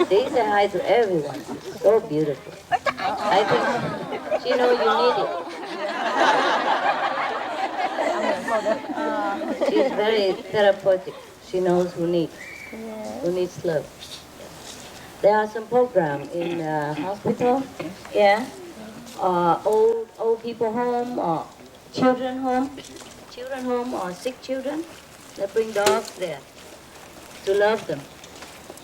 They say hi to everyone. She's so beautiful. I think she knows you need it. She's very therapeutic. She knows who needs love. There are some program in hospital, yeah, old people home or children home or sick children. They bring dogs there to love them.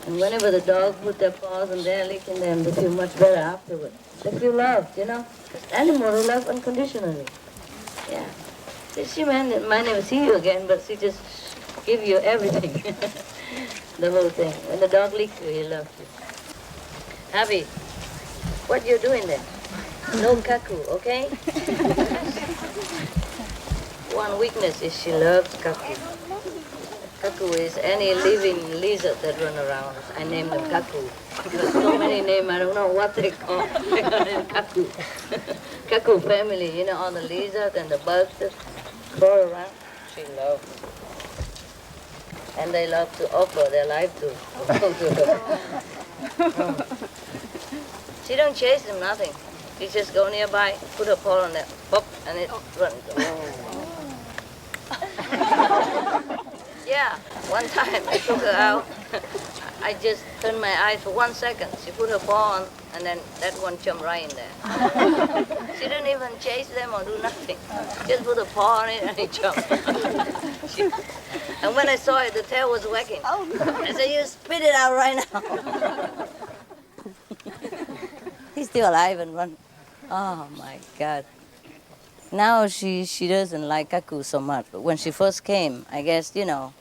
And whenever the dog put their paws on there, licking them, they feel much better afterwards. They feel loved, you know. Because animals love unconditionally. Yeah. She might never see you again, but she just give you everything. The whole thing. When the dog licks you, he loves you. Abby, what you doing there? No kaku, okay? One weakness is she loves kaku. Kaku is any living lizard that run around. I name them kaku. Because so many names, I don't know what they call. They call them kaku. Kaku family, you know, all the lizards and the bugs that crawl around. She loves them. And they love to offer their life to her. She don't chase them, nothing. She just go nearby, put her paw on there, pop, and it runs. Yeah, one time I took her out. I just turned my eyes for 1 second. She put her paw on, and then that one jumped right in there. She didn't even chase them or do nothing. Just put her paw on it and it jumped. And when I saw it, the tail was wagging. I said, "You spit it out right now." He's still alive and run. Oh my God. Now she doesn't like kaku so much. But when she first came, I guess, you know,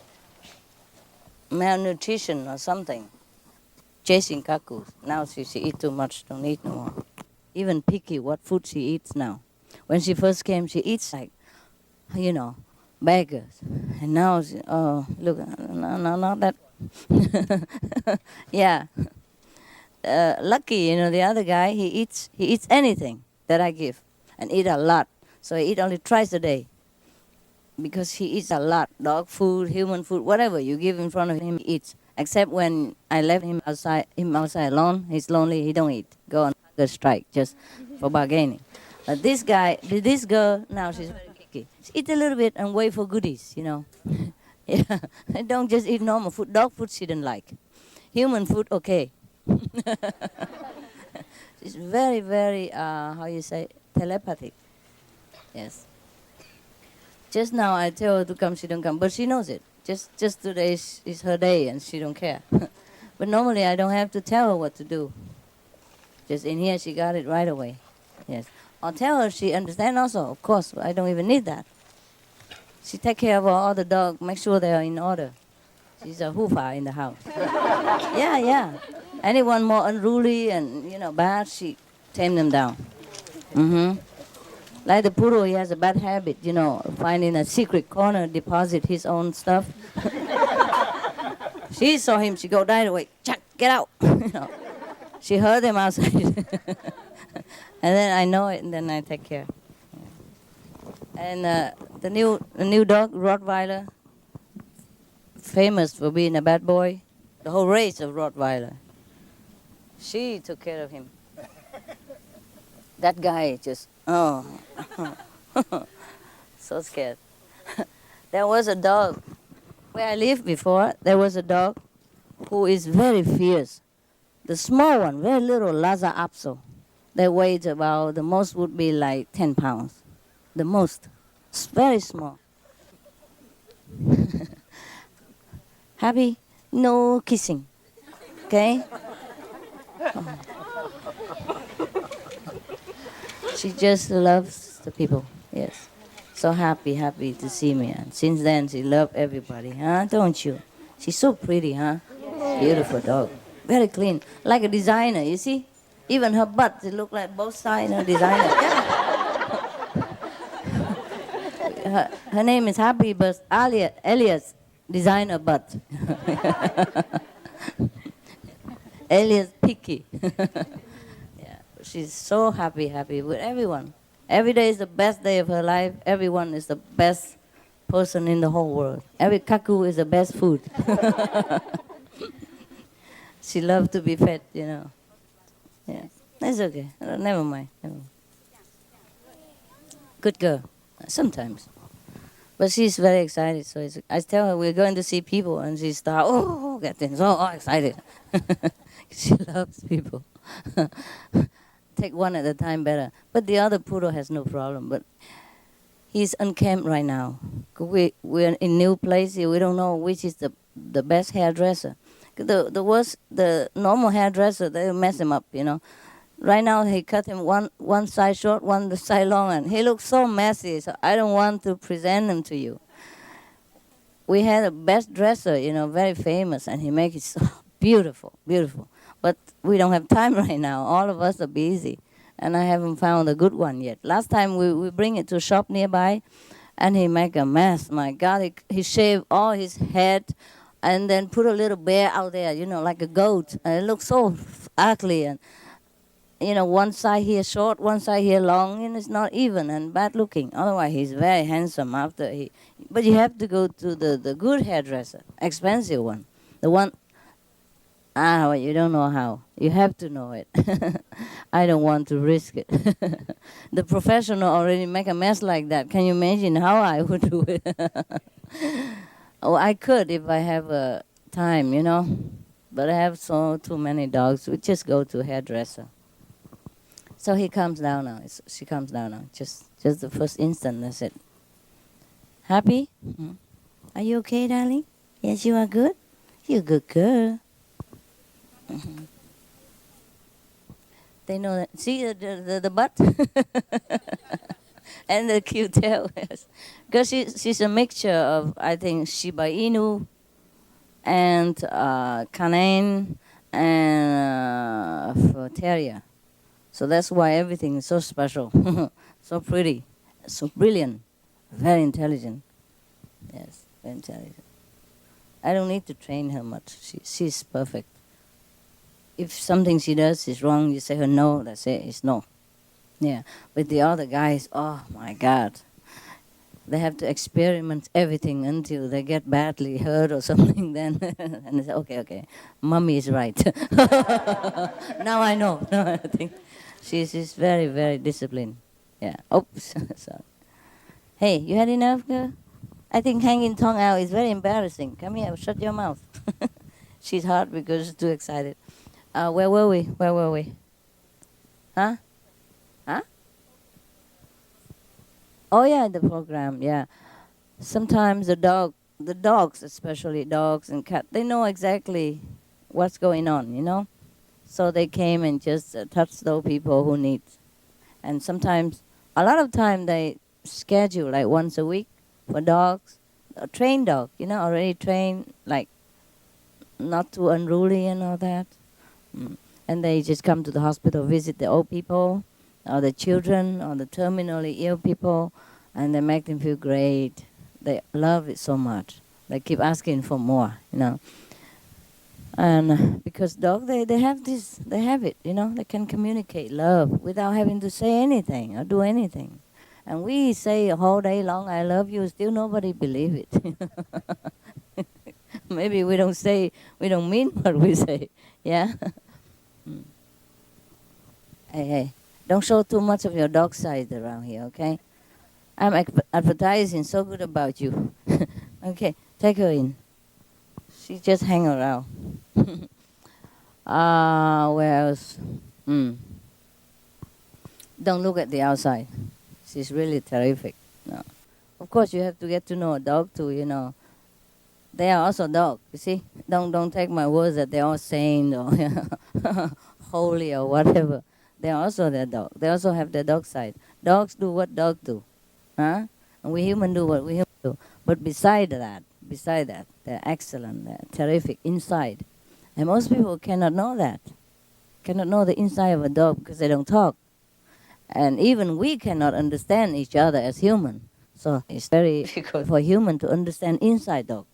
malnutrition or something. Chasing kaku. Now she eat too much, don't eat no more. Even picky what food she eats now. When she first came, she eats like, you know, beggars. And now, look, no, not that. Yeah. Lucky, you know, the other guy, he eats anything that I give and eat a lot. So I eat only twice a day because he eats a lot. Dog food, human food, whatever you give in front of him, he eats. Except when I left him outside alone, he's lonely, he don't eat. Go on hunger strike just for bargaining. But this girl, now she's very picky. She eat a little bit and wait for goodies, you know. Yeah, don't just eat normal food. Dog food she didn't like. Human food, okay. She's very, very, how you say, telepathic. Yes. Just now I tell her to come, she don't come, but she knows it. Just today is her day and she don't care. But normally I don't have to tell her what to do. Just in here she got it right away. Yes. I'll tell her she understands also, of course, I don't even need that. She take care of all the dogs, make sure they are in order. She's a hoofa in the house. Yeah. Anyone more unruly and, you know, bad, she tame them down. Like the poodle, he has a bad habit, you know, finding a secret corner, deposit his own stuff. She saw him, she go right away, Chuck, get out. You know, she heard him outside. And then I know it, and then I take care. And the new dog, Rottweiler, famous for being a bad boy. The whole race of Rottweiler. She took care of him. That guy just, so scared. There was a dog, where I lived before, there was a dog who is very fierce. The small one, very little, Lhasa Apso. They weighed about, the most would be like 10 pounds. The most. It's very small. Happy? No kissing. Okay? Oh. She just loves the people. Yes. So happy to see me. And since then, she loves everybody. Huh? Don't you? She's so pretty, huh? Beautiful dog. Very clean. Like a designer, you see? Even her butt, it look like both sides of designer. Yeah. Her name is Happy, but alias Designer Butt. Alias Picky. Yeah. She's so happy with everyone. Every day is the best day of her life. Everyone is the best person in the whole world. Every kaku is the best food. She loves to be fed, you know. Yeah, that's okay. Never mind. Never mind. Good girl. Sometimes. But she's very excited. So I tell her we're going to see people, and she starts, getting so excited. She loves people. Take one at a time better. But the other poodle has no problem. But he's unkempt right now. We're in new place here. We don't know which is the best hairdresser. The normal hairdresser, they mess him up, you know. Right now he cut him one side short, one side long, and he looks so messy. So I don't want to present him to you. We had a best dresser, you know, very famous, and he makes it so beautiful, beautiful. But we don't have time right now. All of us are busy, and I haven't found a good one yet. Last time we bring it to a shop nearby, and he make a mess. My God, he shaved all his head, and then put a little bear out there, you know, like a goat. And it looks so ugly, and you know, one side here short, one side here long, and it's not even and bad looking. Otherwise, he's very handsome after he. But you have to go to the good hairdresser, expensive one, the one. Well, you don't know how. You have to know it. I don't want to risk it. The professional already make a mess like that. Can you imagine how I would do it? Oh, I could if I have time, you know. But I have too many dogs. We just go to hairdresser. So he comes down now. She comes down now. Just the first instant. That's it. Happy? Mm-hmm. Are you okay, darling? Yes, you are good. You're a good girl. Mm-hmm. They know that. See the butt and the cute tail. Yes. Because she's a mixture of, I think, Shiba Inu and Canine and Terrier. So that's why everything is so special, so pretty, so brilliant, very intelligent. Yes, very intelligent. I don't need to train her much. She's perfect. If something she does is wrong, you say her no, that's it, it's no. Yeah, with the other guys, oh my God. They have to experiment everything until they get badly hurt or something then. And they say, okay, mommy is right. Now I know. Now I think. She's very, very disciplined. Yeah. Oops. Sorry. Hey, you had enough, girl? I think hanging tongue out is very embarrassing. Come here, shut your mouth. She's hard because she's too excited. Where were we? Huh? Oh yeah, the program. Yeah. Sometimes the dogs, especially dogs and cats, they know exactly what's going on, you know. So they came and just touched those people who need. And sometimes, a lot of time they schedule like once a week for dogs, a trained dog, you know, already trained, like not too unruly and all that. And they just come to the hospital, visit the old people, or the children, or the terminally ill people, and they make them feel great. They love it so much. They keep asking for more, you know. And because dogs, they have it, you know, they can communicate love without having to say anything or do anything. And we say a whole day long, I love you, still nobody believe it. Maybe we don't mean what we say, yeah? Hey, don't show too much of your dog side around here, okay? I'm advertising so good about you. Okay, take her in. She just hang around. Where else? Don't look at the outside. She's really terrific. No. Of course, you have to get to know a dog too, you know. They are also dogs, you see. Don't take my words that they're all saint or holy or whatever. They are also their dog. They also have their dog side. Dogs do what dogs do. Huh? And we humans do what we humans do. But beside that, they're excellent, they're terrific inside. And most people cannot know that. Cannot know the inside of a dog because they don't talk. And even we cannot understand each other as human. So it's very difficult for human to understand inside dog.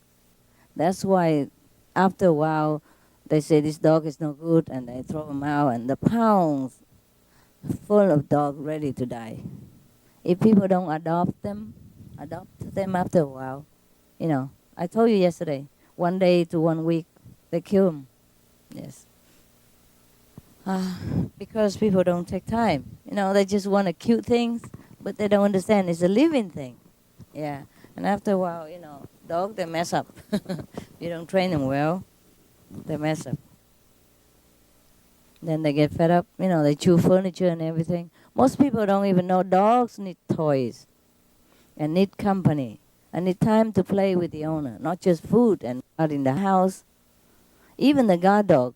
That's why after a while they say this dog is no good and they throw them out and the pounds full of dog ready to die. If people don't adopt them after a while, you know, I told you yesterday, 1 day to 1 week, they kill them. Yes. Because people don't take time. They just want to cute things, but they don't understand it's a living thing. Yeah. And after a while, dog, they mess up. You don't train them well, they mess up. Then they get fed up. They chew furniture and everything. Most people don't even know dogs need toys and need company and need time to play with the owner, not just food and out in the house. Even the guard dog,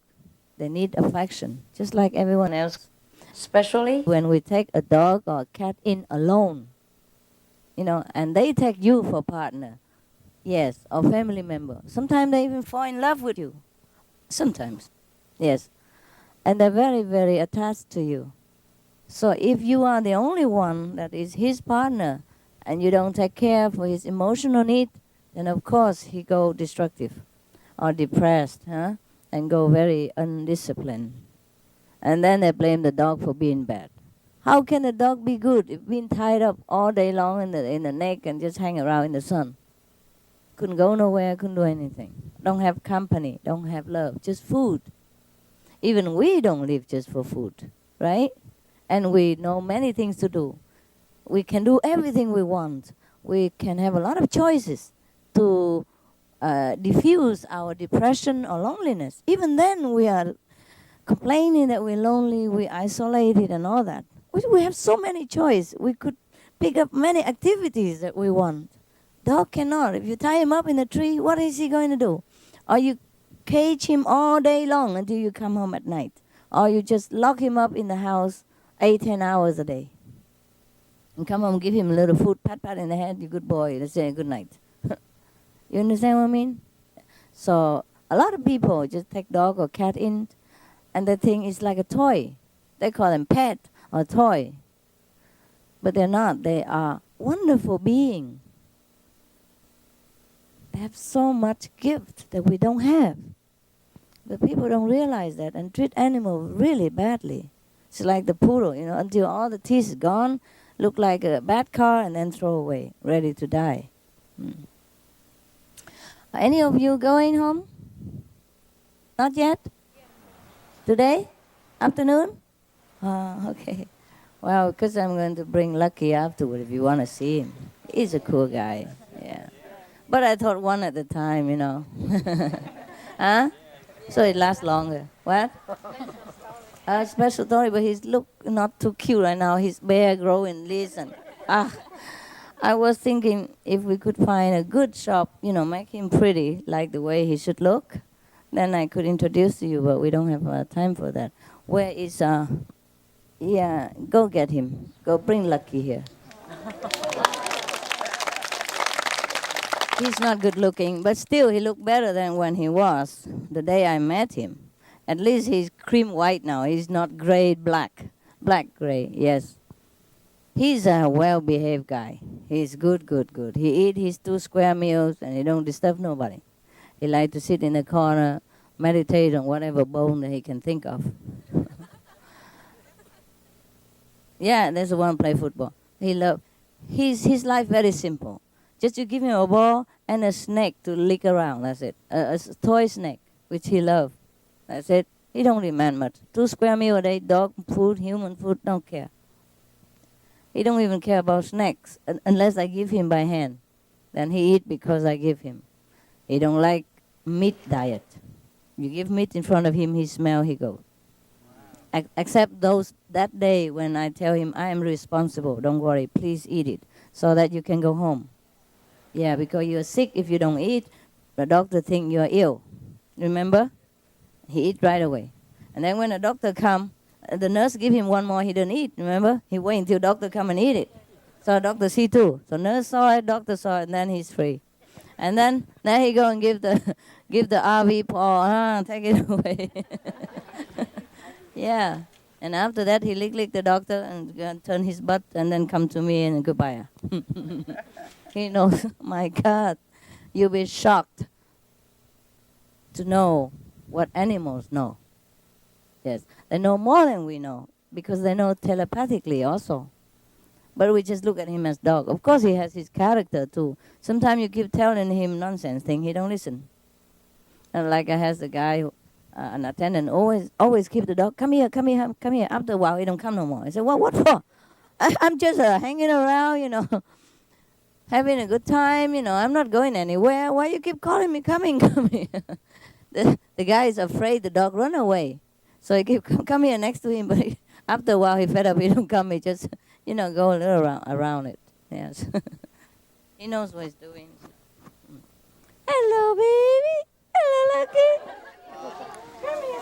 they need affection, just like everyone else. Especially when we take a dog or a cat in alone, and they take you for partner, yes, or family member. Sometimes they even fall in love with you. Sometimes, yes. And they're very, very attached to you. So if you are the only one that is his partner and you don't take care for his emotional need, then of course he go destructive or depressed, and go very undisciplined. And then they blame the dog for being bad. How can a dog be good if being tied up all day long in the neck and just hang around in the sun? Couldn't go nowhere, couldn't do anything. Don't have company, don't have love, just food. Even we don't live just for food, right? And we know many things to do. We can do everything we want. We can have a lot of choices to diffuse our depression or loneliness. Even then we are complaining that we're lonely, we're isolated and all that. We have so many choices. We could pick up many activities that we want. Dog cannot. If you tie him up in a tree, what is he going to do? Or you cage him all day long until you come home at night. Or you just lock him up in the house 8-10 hours a day. And come home, give him a little food, pat in the head, you good boy, let's say good night. You understand what I mean? So a lot of people just take dog or cat in and they think it's like a toy. They call them pet or toy. But they're not. They are wonderful beings. They have so much gift that we don't have. But people don't realize that and treat animals really badly. It's like the poodle, until all the teeth is gone, look like a bad car and then throw away, ready to die. Are any of you going home? Not yet? Today? Afternoon? Okay. Well, because I'm going to bring Lucky afterward if you want to see him. He's a cool guy. Yeah. But I thought one at a time, Huh? So it lasts longer. What? A special story, but he's look not too cute right now. His bear growing leaves and I was thinking if we could find a good shop, make him pretty like the way he should look, then I could introduce to you. But we don't have time for that. Where is Yeah, go get him. Go bring Lucky here. He's not good looking, but still he looked better than when he was the day I met him. At least he's cream white now. He's not gray, black. Black, gray, yes. He's a well-behaved guy. He's good. He eat his 2 square meals and he don't disturb nobody. He like to sit in the corner, meditate on whatever bone that he can think of. Yeah, there's the one play football. His life very simple. Just you give him a ball and a snake to lick around, that's it. A toy snake, which he loves. That's it. He don't demand much. 2 square meals a day, dog food, human food, don't care. He don't even care about snacks unless I give him by hand. Then he eat because I give him. He don't like meat diet. You give meat in front of him, he smell, he goes. Except that day when I tell him, I am responsible, don't worry, please eat it, so that you can go home. Yeah, because you're sick if you don't eat, the doctor think you're ill. Remember? He eat right away. And then when the doctor come, the nurse give him one more, he didn't eat, remember? He wait until doctor come and eat it. So the doctor see too. So nurse saw it, doctor saw it, and then he's free. And then he go and give the RV paw, take it away. Yeah. And after that, he lick the doctor and turn his butt and then come to me and goodbye. He knows, my God, you'll be shocked to know what animals know. Yes, they know more than we know because they know telepathically also. But we just look at him as dog. Of course, he has his character too. Sometimes you keep telling him nonsense thing, he don't listen. And like I has the guy an attendant always keep the dog. Come here, come here, come here. After a while, he don't come no more. I said, what for? I'm just hanging around, having a good time. I'm not going anywhere. Why you keep calling me? Coming, coming. The guy is afraid the dog run away, so he keep come here next to him. But after a while, he fed up. He don't come. He just go a little around it. Yes, he knows what he's doing. Hello, baby. Hello, Lucky. Come here.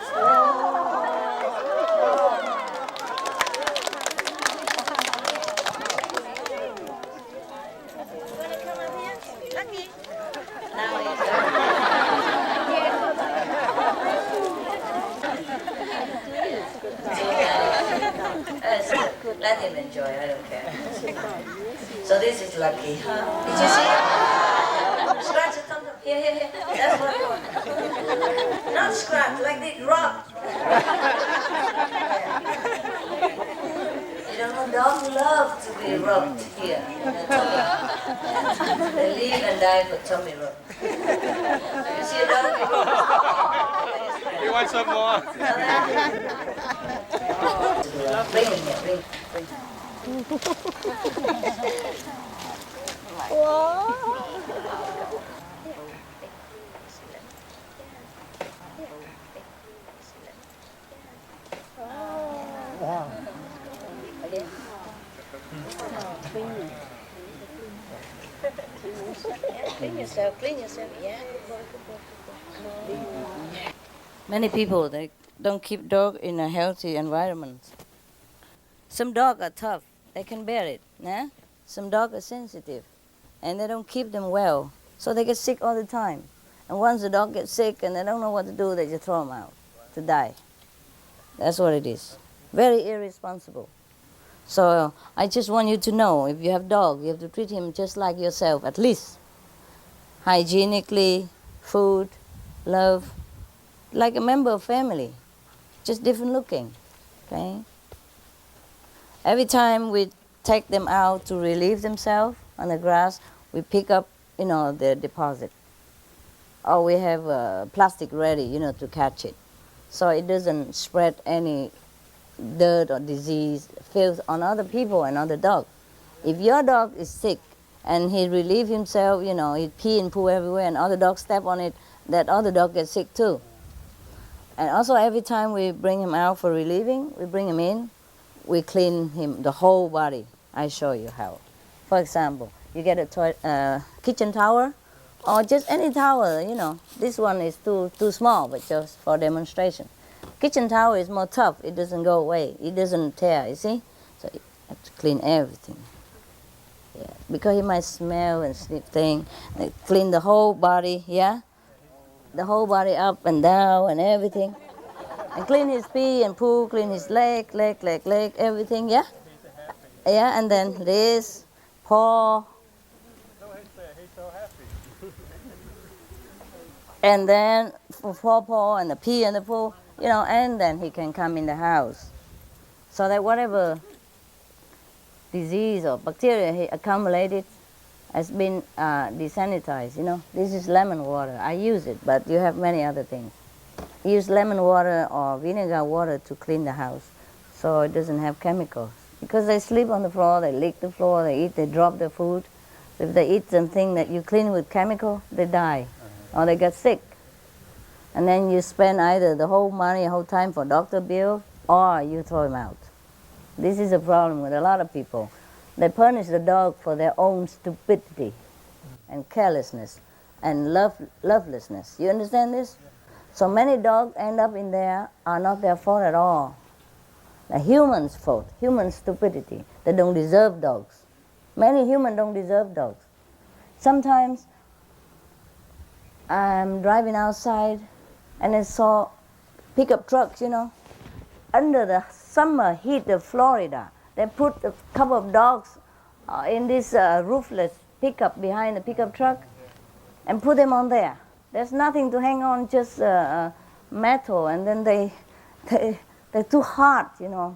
Let him enjoy, I don't care. So this is Lucky, huh? Did you see? Scratch the thumb. Here. That's what I want. Not scratch, like this, rub. Dogs love to be rubbed here in the tummy. They live and die for tummy rub. You see a dog? You want some more? Bring him here, bring. Wow. Again. Clean yourself, yeah. Many people, they don't keep dog in a healthy environment. Some dogs are tough, they can bear it, yeah? Some dogs are sensitive, and they don't keep them well, so they get sick all the time. And once the dog gets sick and they don't know what to do, they just throw them out to die. That's what it is. Very irresponsible. So I just want you to know, if you have dog, you have to treat him just like yourself, at least. Hygienically, food, love, like a member of family, just different looking, okay? Every time we take them out to relieve themselves on the grass, we pick up, their deposit. Or we have plastic ready, to catch it. So it doesn't spread any dirt or disease, filth on other people and other dogs. If your dog is sick and he relieve himself, he pee and poo everywhere and other dogs step on it, that other dog gets sick too. And also every time we bring him out for relieving, we bring him in, we clean him, the whole body. I show you how. For example, you get a kitchen towel or just any towel, This one is too small, but just for demonstration. Kitchen towel is more tough. It doesn't go away. It doesn't tear, you see? So you have to clean everything. Yeah, because he might smell and sniff thing. Clean the whole body, yeah? The whole body up and down and everything. And clean his pee and poo, clean his leg, everything, yeah? Yeah, and then this, paw. And then for paw and the pee and the poo, and then he can come in the house. So that whatever disease or bacteria he accumulated has been desanitized, This is lemon water. I use it, but you have many other things. Use lemon water or vinegar water to clean the house so it doesn't have chemicals. Because they sleep on the floor, they lick the floor, they eat, they drop their food. If they eat something that you clean with chemical, they die or they get sick. And then you spend either the whole money, whole time for doctor bill, or you throw him out. This is a problem with a lot of people. They punish the dog for their own stupidity and carelessness and lovelessness. You understand this? So many dogs end up in there are not their fault at all. The humans' fault, human stupidity. They don't deserve dogs. Many humans don't deserve dogs. Sometimes I'm driving outside and I saw pickup trucks, under the summer heat of Florida. They put a couple of dogs in this roofless pickup behind the pickup truck and put them on there. There's nothing to hang on, just metal, and then they're too hot, and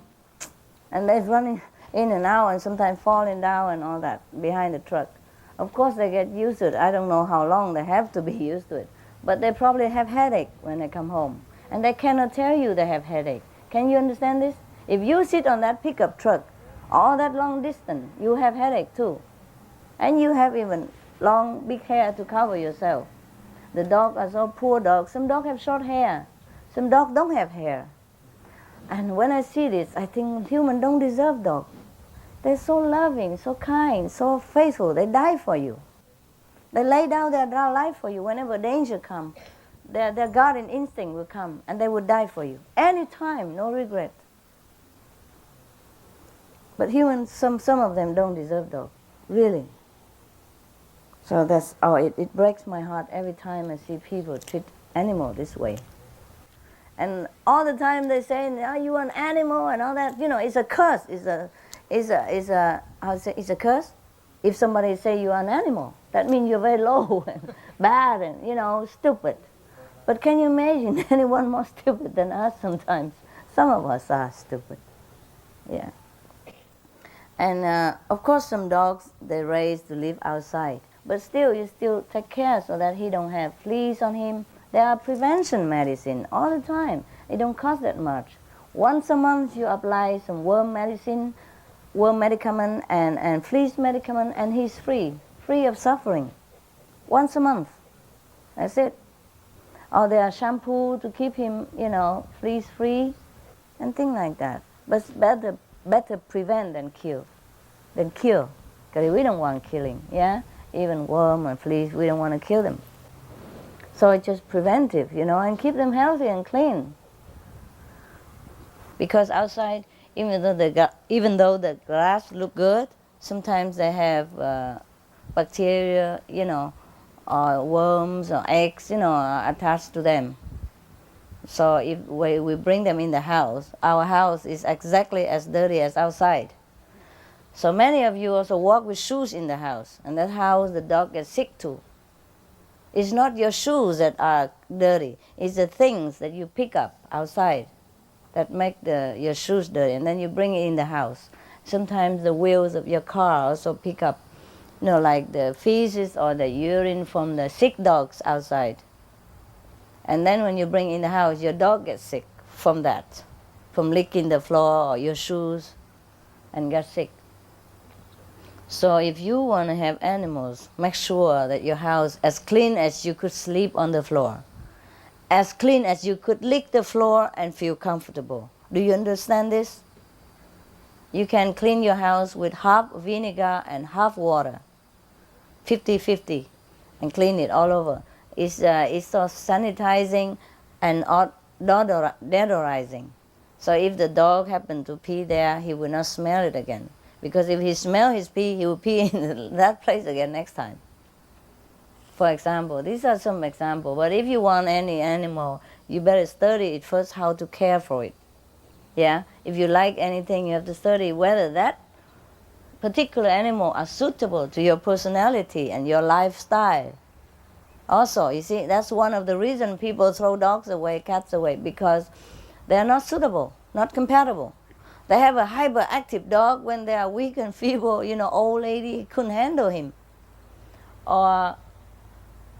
they're running in and out and sometimes falling down and all that behind the truck. Of course they get used to it. I don't know how long they have to be used to it, but they probably have headache when they come home. And they cannot tell you they have headache. Can you understand this? If you sit on that pickup truck all that long distance, you have headache too. And you have even long, big hair to cover yourself. The dogs are so poor dogs. Some dogs have short hair. Some dogs don't have hair. And when I see this, I think humans don't deserve dogs. They're so loving, so kind, so faithful. They die for you. They lay down their life for you whenever danger comes. Their guardian instinct will come, and they will die for you. Anytime, no regret. But humans, some of them don't deserve dogs, really. So that's, it breaks my heart every time I see people treat animals this way. And all the time they say, "Are you an animal?" and all that. You know, it's a curse. It's a curse. If somebody say you are an animal, that means you're very low and bad and stupid. But can you imagine anyone more stupid than us sometimes? Some of us are stupid. Yeah. And of course some dogs, they're raised to live outside. But still, you still take care so that he don't have fleas on him. There are prevention medicine all the time. It don't cost that much. Once a month you apply some worm medicine, worm medicament and fleas medicament, and he's free of suffering. Once a month. That's it. Or there are shampoo to keep him, fleas free and things like that. But it's better prevent than cure. Because we don't want killing, yeah? Even worm and fleas, we don't want to kill them. So it's just preventive, and keep them healthy and clean. Because outside, even though the grass look good, sometimes they have bacteria, or worms or eggs, attached to them. So if we bring them in the house, our house is exactly as dirty as outside. So many of you also walk with shoes in the house, and that house the dog gets sick too. It's not your shoes that are dirty, it's the things that you pick up outside that make your shoes dirty, and then you bring it in the house. Sometimes the wheels of your car also pick up, like the feces or the urine from the sick dogs outside. And then when you bring it in the house, your dog gets sick from that, from licking the floor or your shoes and get sick. So if you want to have animals, make sure that your house as clean as you could sleep on the floor, as clean as you could lick the floor and feel comfortable. Do you understand this? You can clean your house with half vinegar and half water, 50-50, and clean it all over. It's so sanitizing and deodorizing. So if the dog happened to pee there, he will not smell it again. Because if he smells his pee, he will pee in that place again next time. For example, these are some examples. But if you want any animal, you better study it first how to care for it. Yeah? If you like anything, you have to study whether that particular animal are suitable to your personality and your lifestyle. Also, you see, that's one of the reasons people throw dogs away, cats away, because they are not suitable, not compatible. They have a hyperactive dog when they are weak and feeble, old lady couldn't handle him. Or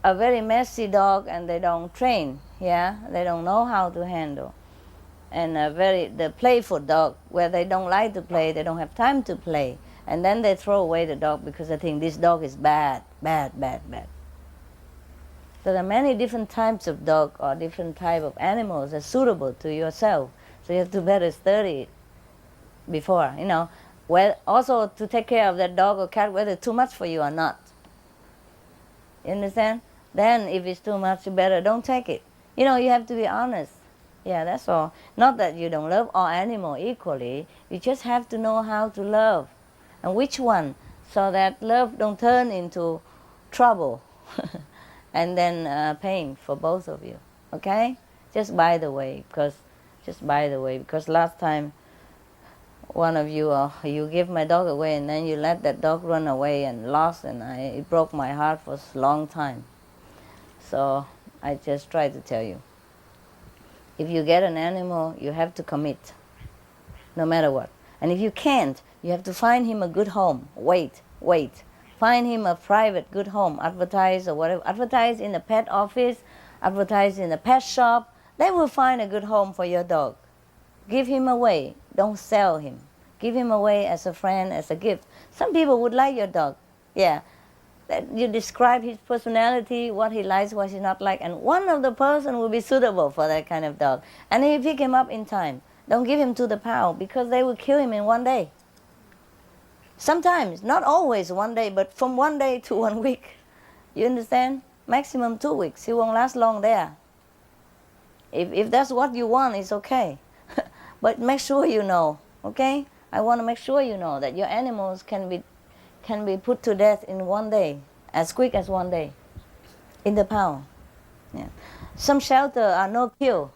a very messy dog and they don't train, yeah? They don't know how to handle. And the playful dog where they don't like to play, they don't have time to play. And then they throw away the dog because they think this dog is bad. There are many different types of dog or different type of animals that are suitable to yourself. So you have to better study it before, also to take care of that dog or cat, whether it's too much for you or not. You understand? Then if it's too much, you better don't take it. You have to be honest. Yeah, that's all. Not that you don't love all animals equally. You just have to know how to love. And which one, so that love don't turn into trouble and then pain for both of you. Okay? Just by the way, because last time one of you, you give my dog away and then you let that dog run away and lost, and it broke my heart for a long time. So I just try to tell you, if you get an animal, you have to commit, no matter what. And if you can't, you have to find him a good home. Wait. Find him a private good home. Advertise or whatever. Advertise in the pet office, advertise in the pet shop. they will find a good home for your dog. Give him away. Don't sell him. Give him away as a friend, as a gift. Some people would like your dog. Yeah. You describe his personality, what he likes, what he's not like, and one of the person will be suitable for that kind of dog. And if you pick him up in time, don't give him to the pound because they will kill him in one day. Sometimes, not always one day, but from 1 day to 1 week. You understand? Maximum 2 weeks. He won't last long there. If that's what you want, it's okay. But make sure you know, okay? I want to make sure you know that your animals can be put to death in 1 day, as quick as 1 day, in the pound. Yeah. Some shelter are no kill.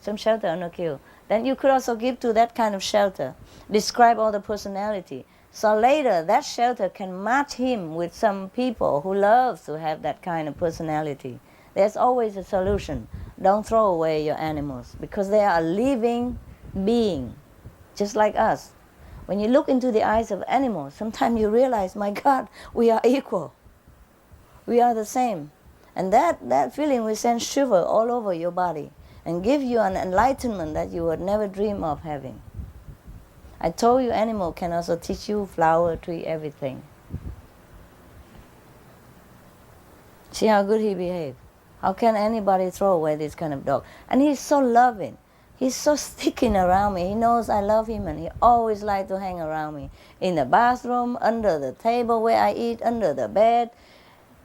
Some shelter are no kill. Then you could also give to that kind of shelter. Describe all the personality. So later, that shelter can match him with some people who love to have that kind of personality. There's always a solution. Don't throw away your animals because they are a living being, just like us. When you look into the eyes of animals, sometimes you realize, my God, we are equal. We are the same. And that feeling will send shiver all over your body and give you an enlightenment that you would never dream of having. I told you animal can also teach you flower, tree, everything. See how good he behaved. How can anybody throw away this kind of dog? And he's so loving. He's so sticking around me. He knows I love him and he always likes to hang around me. In the bathroom, under the table where I eat, under the bed.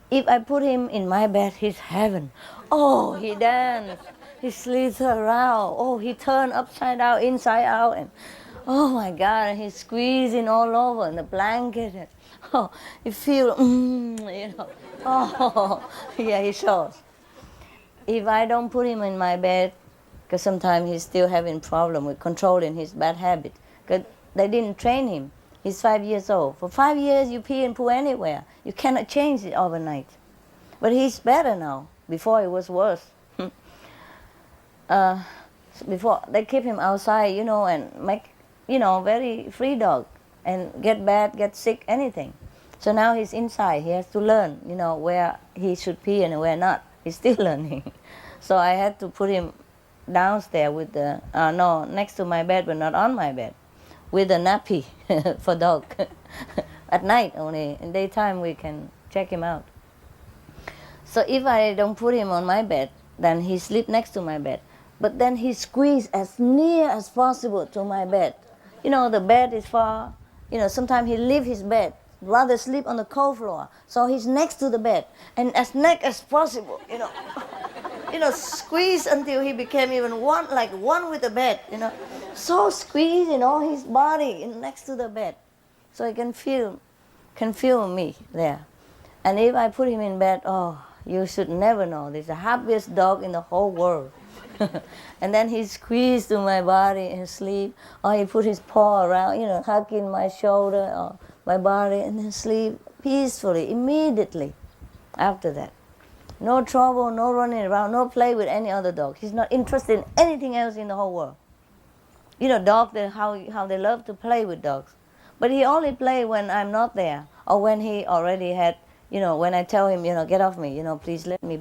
If I put him in my bed, he's heaven. Oh, he dance. He sleeps around. Oh, he turned upside down, inside out. And oh my God, and he's squeezing all over in the blanket. And, oh, you feel, you know. Oh, yeah, he shows. If I don't put him in my bed, because sometimes he's still having problem with controlling his bad habit, because they didn't train him. He's 5 years old. For 5 years, you pee and poo anywhere. You cannot change it overnight. But he's better now. Before it was worse. Before they keep him outside, you know, and make, you know, very free dog, and get bad, get sick, anything. So now he's inside. He has to learn, you know, where he should pee and where not. He's still learning. So I had to put him downstairs with the, next to my bed, but not on my bed, with a nappy for dog. At night only. In daytime we can check him out. So if I don't put him on my bed, then he sleep next to my bed. But then he squeeze as near as possible to my bed. You know, the bed is far. You know, sometimes he leave his bed, rather sleep on the cold floor. So he's next to the bed, and as neck as possible, you know. You know, squeeze until he became even one with the bed, you know. So squeezing all his body next to the bed. So he can feel me there. And if I put him in bed, oh, you should never know. He's the happiest dog in the whole world. And then he squeezed to my body and sleep. Or he put his paw around, you know, hugging my shoulder or my body, and then sleep peacefully, immediately after that. No trouble, no running around, no play with any other dog. He's not interested in anything else in the whole world. You know, dogs, how they love to play with dogs. But he only play when I'm not there, or when he already had, you know, when I tell him, you know, get off me, you know, please leave me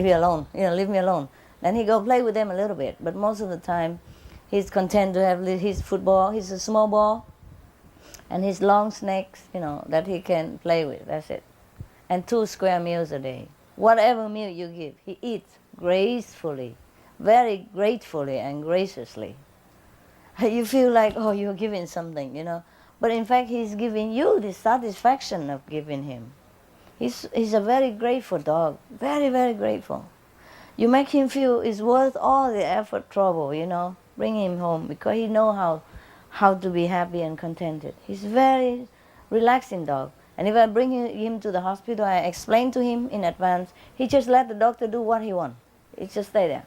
be alone, you know, leave me alone. Then he go play with them a little bit, but most of the time he's content to have his football, his small ball, and his long snakes, you know, that he can play with, that's it. And 2 square meals a day. Whatever meal you give, he eats gracefully, very gratefully and graciously. You feel like, oh, you're giving something, you know. But in fact, he's giving you the satisfaction of giving him. He's a very grateful dog, very, very grateful. You make him feel it's worth all the effort, trouble, you know. Bring him home because he knows how to be happy and contented. He's very relaxing dog. And if I bring him to the hospital, I explain to him in advance. He just let the doctor do what he wants. He just stay there.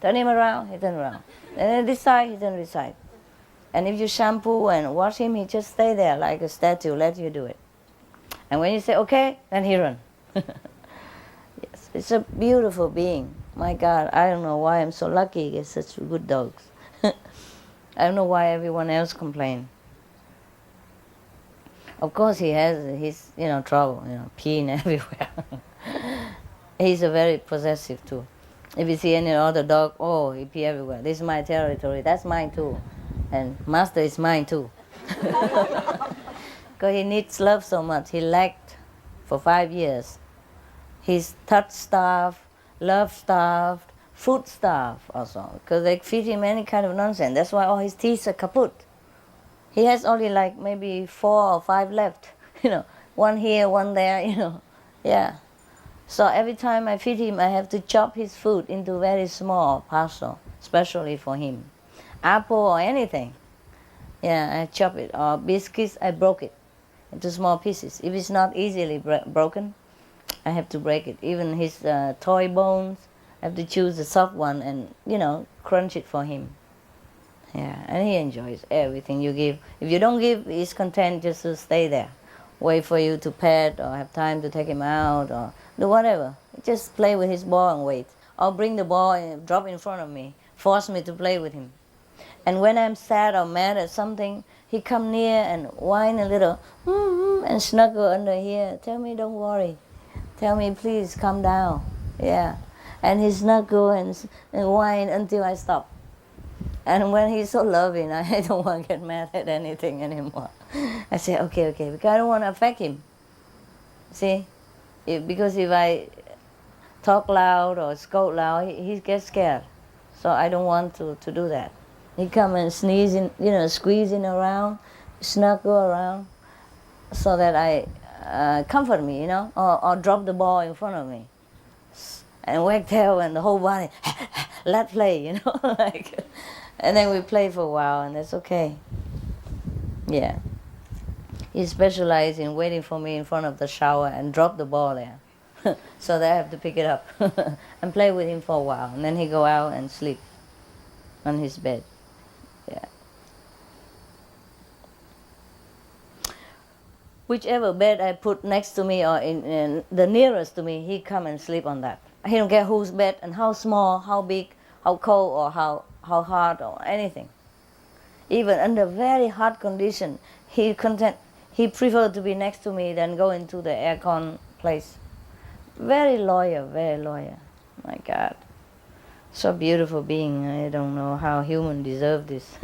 Turn him around, he turn around. And then this side, he turn this side. And if you shampoo and wash him, he just stay there like a statue, let you do it. And when you say, okay, then he run. Yes, it's a beautiful being. My God, I don't know why I'm so lucky to get such good dogs. I don't know why everyone else complains. Of course he has his, you know, trouble, you know, peeing everywhere. He's a very possessive too. If you see any other dog, oh, he pee everywhere. This is my territory. That's mine too. And master is mine too. Because he needs love so much. He lacked for 5 years. He's touch starved, love starved, food starved also. Because they feed him any kind of nonsense. That's why all his teeth are kaput. He has only like maybe 4 or 5 left. One here, one there, Yeah. So every time I feed him, I have to chop his food into very small parcel, especially for him. Apple or anything. Yeah, I chop it. Or biscuits, I broke it into small pieces. If it's not easily broken, I have to break it. Even his toy bones, I have to choose the soft one and, crunch it for him. Yeah, and he enjoys everything you give. If you don't give, he's content just to stay there. Wait for you to pet or have time to take him out or do whatever. Just play with his ball and wait. Or bring the ball and drop in front of me. Force me to play with him. And when I'm sad or mad at something, he come near and whine a little and snuggle under here. Tell me don't worry. Tell me please calm down. Yeah. And he snuggle and whine until I stop. And when he's so loving, I don't want to get mad at anything anymore. I say, okay, because I don't want to affect him. See? Because if I talk loud or scold loud, he gets scared. So I don't want to do that. He come and sneeze in, squeezing around, snuggle around, so that I comfort me, or drop the ball in front of me. And wag tail and the whole body, let's play, like... And then we play for a while, and that's okay. Yeah. He specializes in waiting for me in front of the shower and drop the ball there. So that I have to pick it up and play with him for a while. And then he go out and sleep on his bed. Yeah. Whichever bed I put next to me or in the nearest to me, he come and sleep on that. He don't care whose bed and how small, how big, how cold or how hard or anything. Even under very hot condition, he prefer to be next to me than go into the aircon place. Very loyal, very loyal. My God. So beautiful being. I don't know how human deserve this.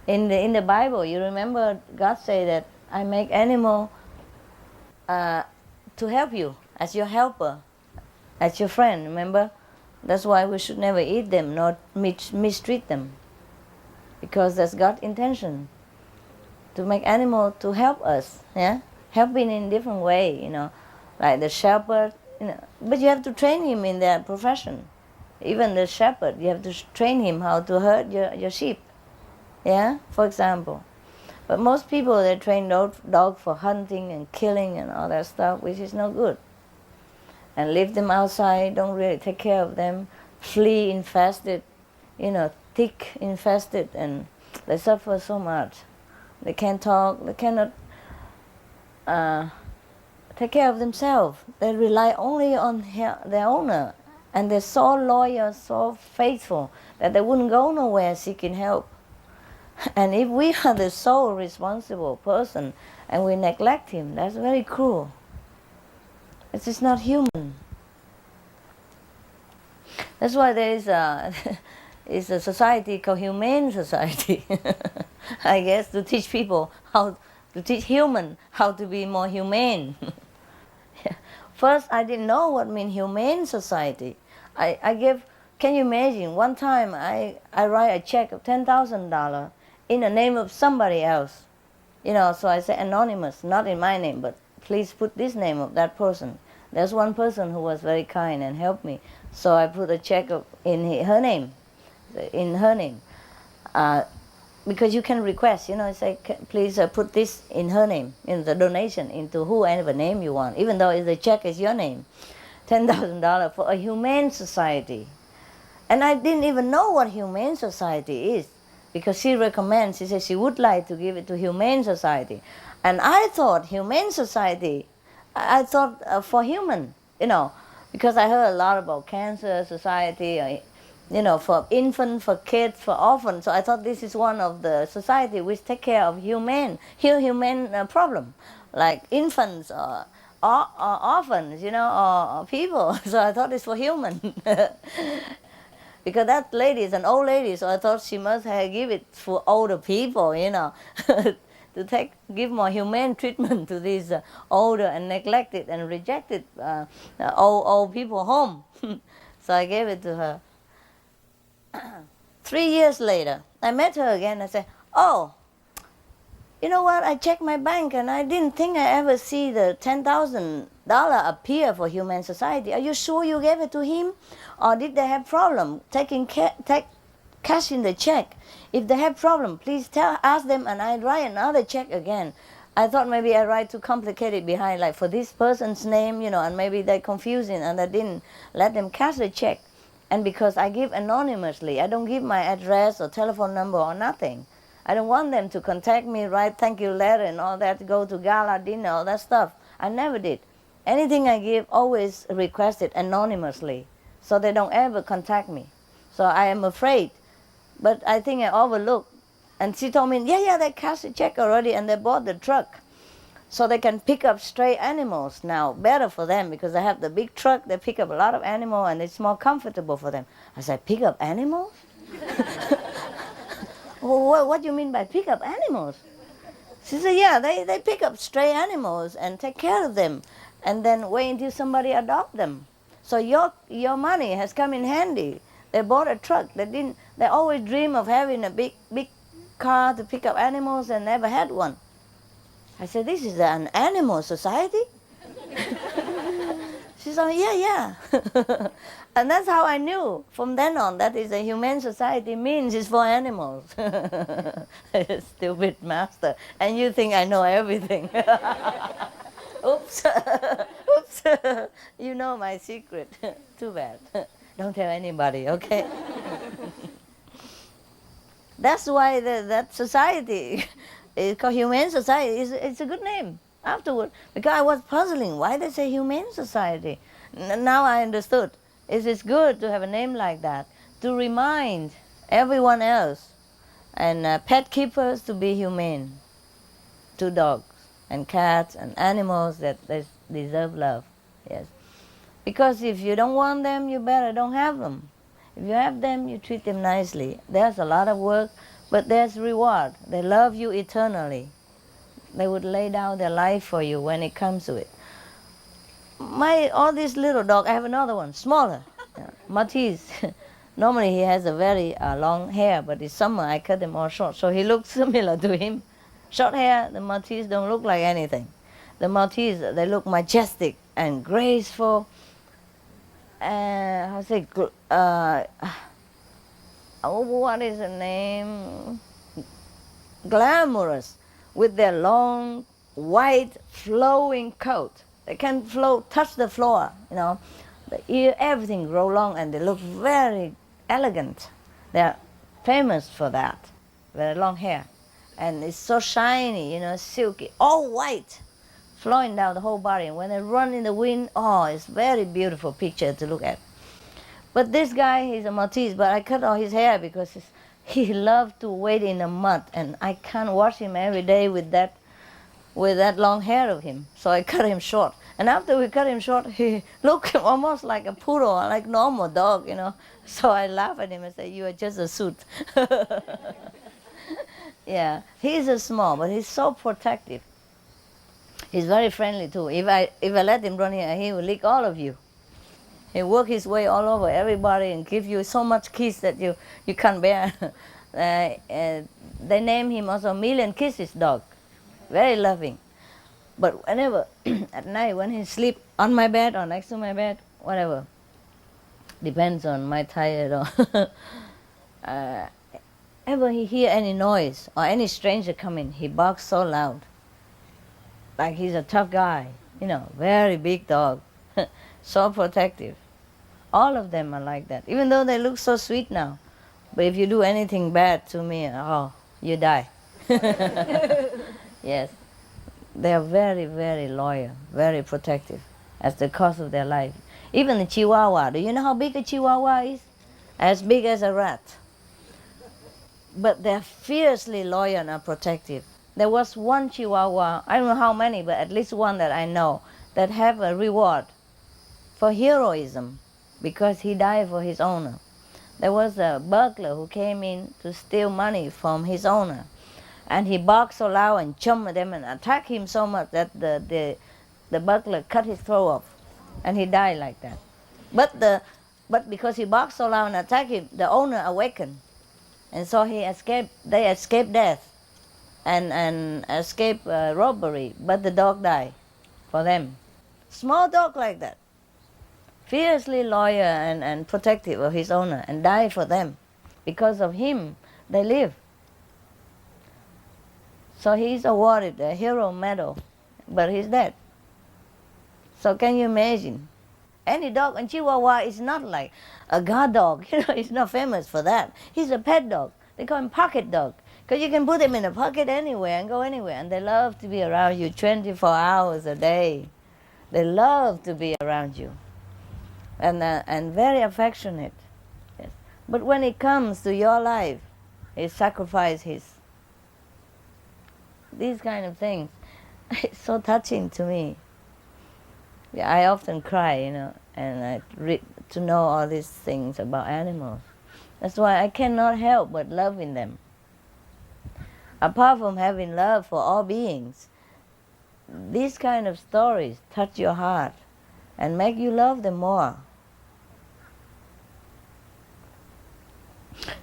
In the Bible, you remember God say that I make animal to help you, as your helper, as your friend, remember? That's why we should never eat them, nor mistreat them. Because that's God's intention. To make animal to help us, yeah? Helping in different way, like the shepherd, But you have to train him in their profession. Even the shepherd, you have to train him how to herd your sheep, yeah? For example. But most people, they train dog for hunting and killing and all that stuff, which is no good. And leave them outside, don't really take care of them, flea infested, tick infested, and they suffer so much. They can't talk, they cannot take care of themselves. They rely only on their owner, and they're so loyal, so faithful, that they wouldn't go nowhere seeking help. And if we are the sole responsible person, and we neglect him, that's very cruel. It's just not human. That's why there is is a society called Humane Society. I guess to teach people to teach human how to be more humane. First, I didn't know what mean Humane Society. Can you imagine? One time I write a check of $10,000 in the name of somebody else. So I say anonymous, not in my name, but please put this name of that person. There's one person who was very kind and helped me, so I put a check in her name, because you can request, say please put this in her name, in the donation, into whoever name you want, even though the check is your name, $10,000 for a humane society. And I didn't even know what Humane Society is, because she recommends, she says she would like to give it to Humane Society. And I thought Humane Society, I thought for human, because I heard a lot about Cancer Society, for infant, for kids, for orphans. So I thought this is one of the society which take care of human problem, like infants orphans, or people. So I thought it's for human. Because that lady is an old lady, so I thought she must have give it for older people, to give more humane treatment to these older and neglected and rejected old people home. So I gave it to her. 3 years later, I met her again. I said, "Oh, you know what? I checked my bank and I didn't think I ever see the $10,000 appear for Humane Society. Are you sure you gave it to him? Or did they have problem cashing the check? If they have problem, please ask them and I write another check again." I thought maybe I write too complicated behind, like for this person's name, and maybe they're confusing and I didn't let them cash the check. And because I give anonymously, I don't give my address or telephone number or nothing. I don't want them to contact me, write thank you letter and all that, go to gala dinner, all that stuff. I never did. Anything I give, always requested anonymously, so they don't ever contact me. So I am afraid, but I think I overlooked. And she told me, yeah, they cashed the check already and they bought the truck. So they can pick up stray animals now. Better for them because they have the big truck, they pick up a lot of animals and it's more comfortable for them. I said, pick up animals? What do you mean by pick up animals? She said, yeah, they pick up stray animals and take care of them and then wait until somebody adopt them. So your money has come in handy. They bought a truck. They always dream of having a big car to pick up animals and never had one. I said, this is an animal society? She said, yeah. And that's how I knew from then on that is a humane society means it's for animals. Stupid master. And you think I know everything. Oops. Oops. You know my secret. Too bad. Don't tell anybody, okay? That's why that society is called Humane Society. It's a good name afterward. Because I was puzzling why they say Humane Society. Now I understood. It's good to have a name like that, to remind everyone else and pet keepers to be humane to dogs and cats and animals that they deserve love. Yes. Because if you don't want them, you better don't have them. If you have them, you treat them nicely. There's a lot of work, but there's reward. They love you eternally. They would lay down their life for you when it comes to it. All these little dogs, I have another one, smaller, Maltese. Normally he has a very long hair, but this summer I cut him all short, so he looks similar to him. Short hair, the Maltese don't look like anything. The Maltese, they look majestic and graceful. What is the name? Glamorous, with their long, white, flowing coat. They can touch the floor, The ear, everything grow long, and they look very elegant. They're famous for that, very long hair. And it's so shiny, silky, all white, flowing down the whole body. And when they run in the wind, it's very beautiful picture to look at. But this guy, he's a Maltese, but I cut all his hair because he loved to wade in the mud, and I can't wash him every day with that long hair of him. So I cut him short. And after we cut him short, he looked almost like a poodle, like normal dog, So I laugh at him and say, you are just a suit. Yeah, he's a small, but he's so protective. He's very friendly too. If I let him run here, he will lick all of you. He work his way all over everybody and give you so much kiss that you can't bear. They name him also Million Kisses dog. Very loving. But whenever, at night when he sleep on my bed or next to my bed, whatever, depends on my tired or ever he hear any noise or any stranger come in, he barks so loud. Like he's a tough guy, very big dog, so protective. All of them are like that, even though they look so sweet now. But if you do anything bad to me, you die. Yes. They are very, very loyal, very protective as the cause of their life. Even the Chihuahua, do you know how big a Chihuahua is? As big as a rat. But they're fiercely loyal and protective. There was one Chihuahua, I don't know how many, but at least one that I know, that have a reward for heroism because he died for his owner. There was a burglar who came in to steal money from his owner, and he barked so loud and jumped at them and attacked him so much that the burglar cut his throat off, and he died like that. But because he barked so loud and attacked him, the owner awakened, and so he escaped. They escaped death, and escaped robbery. But the dog died for them. Small dog like that, fiercely loyal and protective of his owner, and died for them. Because of him, they live. So he's awarded a hero medal, but he's dead. So can you imagine? Any dog, and Chihuahua is not like a guard dog. He's not famous for that. He's a pet dog. They call him pocket dog, because you can put them in a pocket anywhere and go anywhere, and they love to be around you 24 hours a day. They love to be around you, and very affectionate. Yes. But when it comes to your life, he sacrifices these kind of things. It's so touching to me. Yeah, I often cry, and I read to know all these things about animals. That's why I cannot help but loving them. Apart from having love for all beings, these kind of stories touch your heart and make you love them more.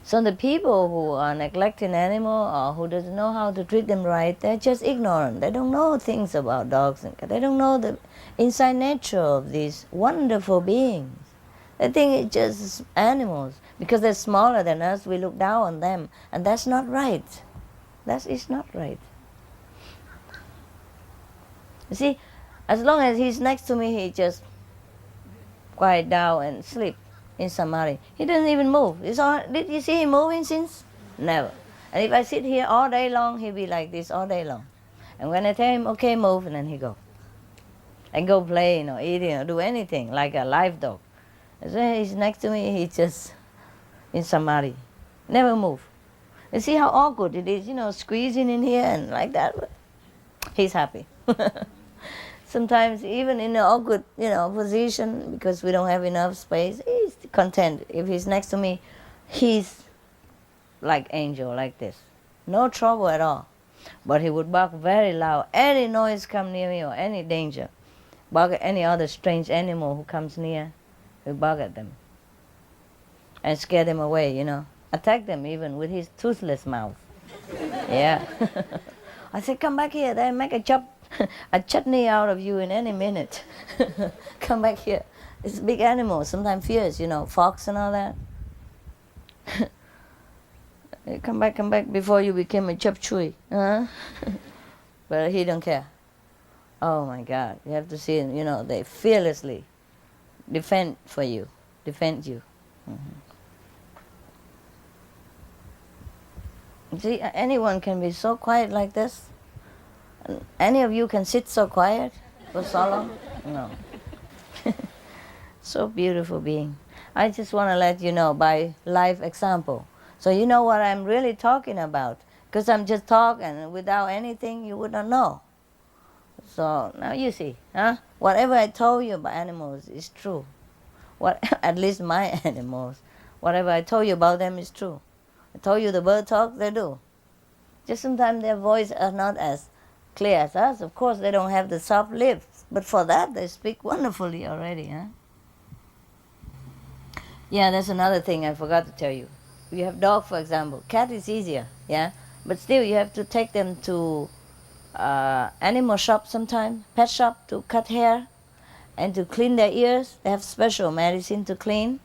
So the people who are neglecting animals or who doesn't know how to treat them right, they're just ignorant. They don't know things about dogs and cats. They don't know the inside nature of these wonderful beings. They think it's just animals. Because they're smaller than us, we look down on them. And that's not right. That is not right. You see, as long as he's next to me, he just quiet down and sleep in samadhi. He doesn't even move. Did you see him moving since? Never. And if I sit here all day long, he'll be like this all day long. And when I tell him, okay, move, and then he go. And go play, eating, or do anything, like a live dog. As when he's next to me, he's just in samadhi. Never move. You see how awkward it is, squeezing in here and like that. But he's happy. Sometimes even in an awkward, position, because we don't have enough space, he's content. If he's next to me, he's like angel, like this. No trouble at all. But he would bark very loud. Any noise come near me or any danger. Bark at any other strange animal who comes near. He bark at them. And scare them away, Attack them even with his toothless mouth. Yeah. I said, come back here. They make a chutney out of you in any minute. Come back here. It's a big animal, sometimes fierce, fox and all that. Come back before you became a chop chui. But he don't care. Oh my God, you have to see him, they fearlessly defend you. Mm-hmm. See, anyone can be so quiet like this. Any of you can sit so quiet for so long? No. So beautiful being. I just want to let you know by life example. So you know what I'm really talking about. Because I'm just talking and without anything you would not know. So now you see, whatever I told you about animals is true. At least my animals. Whatever I told you about them is true. I told you the bird talk, they do. Just sometimes their voice are not as clear as us. Of course, they don't have the soft lips, but for that, they speak wonderfully already. Yeah, that's another thing I forgot to tell you. You have dog, for example. Cat is easier, but still you have to take them to animal shop sometime, pet shop to cut hair and to clean their ears. They have special medicine to clean.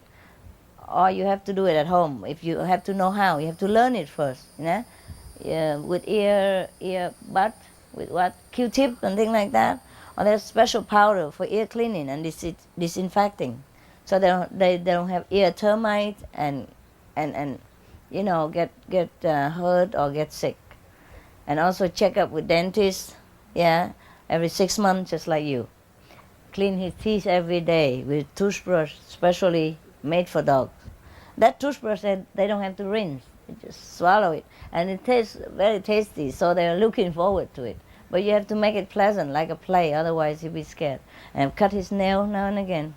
Or you have to do it at home. If you have to know how, you have to learn it first. With ear bud, with Q-tip and things like that. Or there's special powder for ear cleaning and disinfecting, so they don't have ear termite and get hurt or get sick. And also check up with dentists, every 6 months, just like you. Clean his teeth every day with toothbrush specially made for dogs. That toothbrush, they don't have to rinse. They just swallow it. And it tastes very tasty, so they're looking forward to it. But you have to make it pleasant, like a play, otherwise he'll be scared. And cut his nail now and again.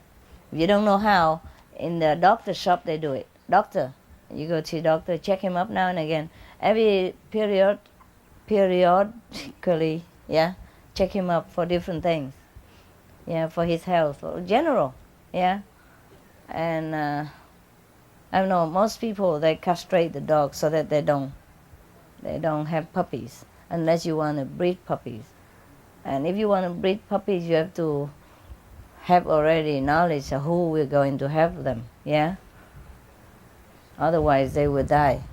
If you don't know how, in the doctor shop they do it. Doctor, you go to your doctor, check him up now and again. Every periodically, yeah, check him up for different things. Yeah, for his health, or general, yeah. And I don't know, most people, they castrate the dog so that they don't have puppies, unless you want to breed puppies. And if you want to breed puppies, you have to have already knowledge of who we're going to have them, yeah? Otherwise they will die.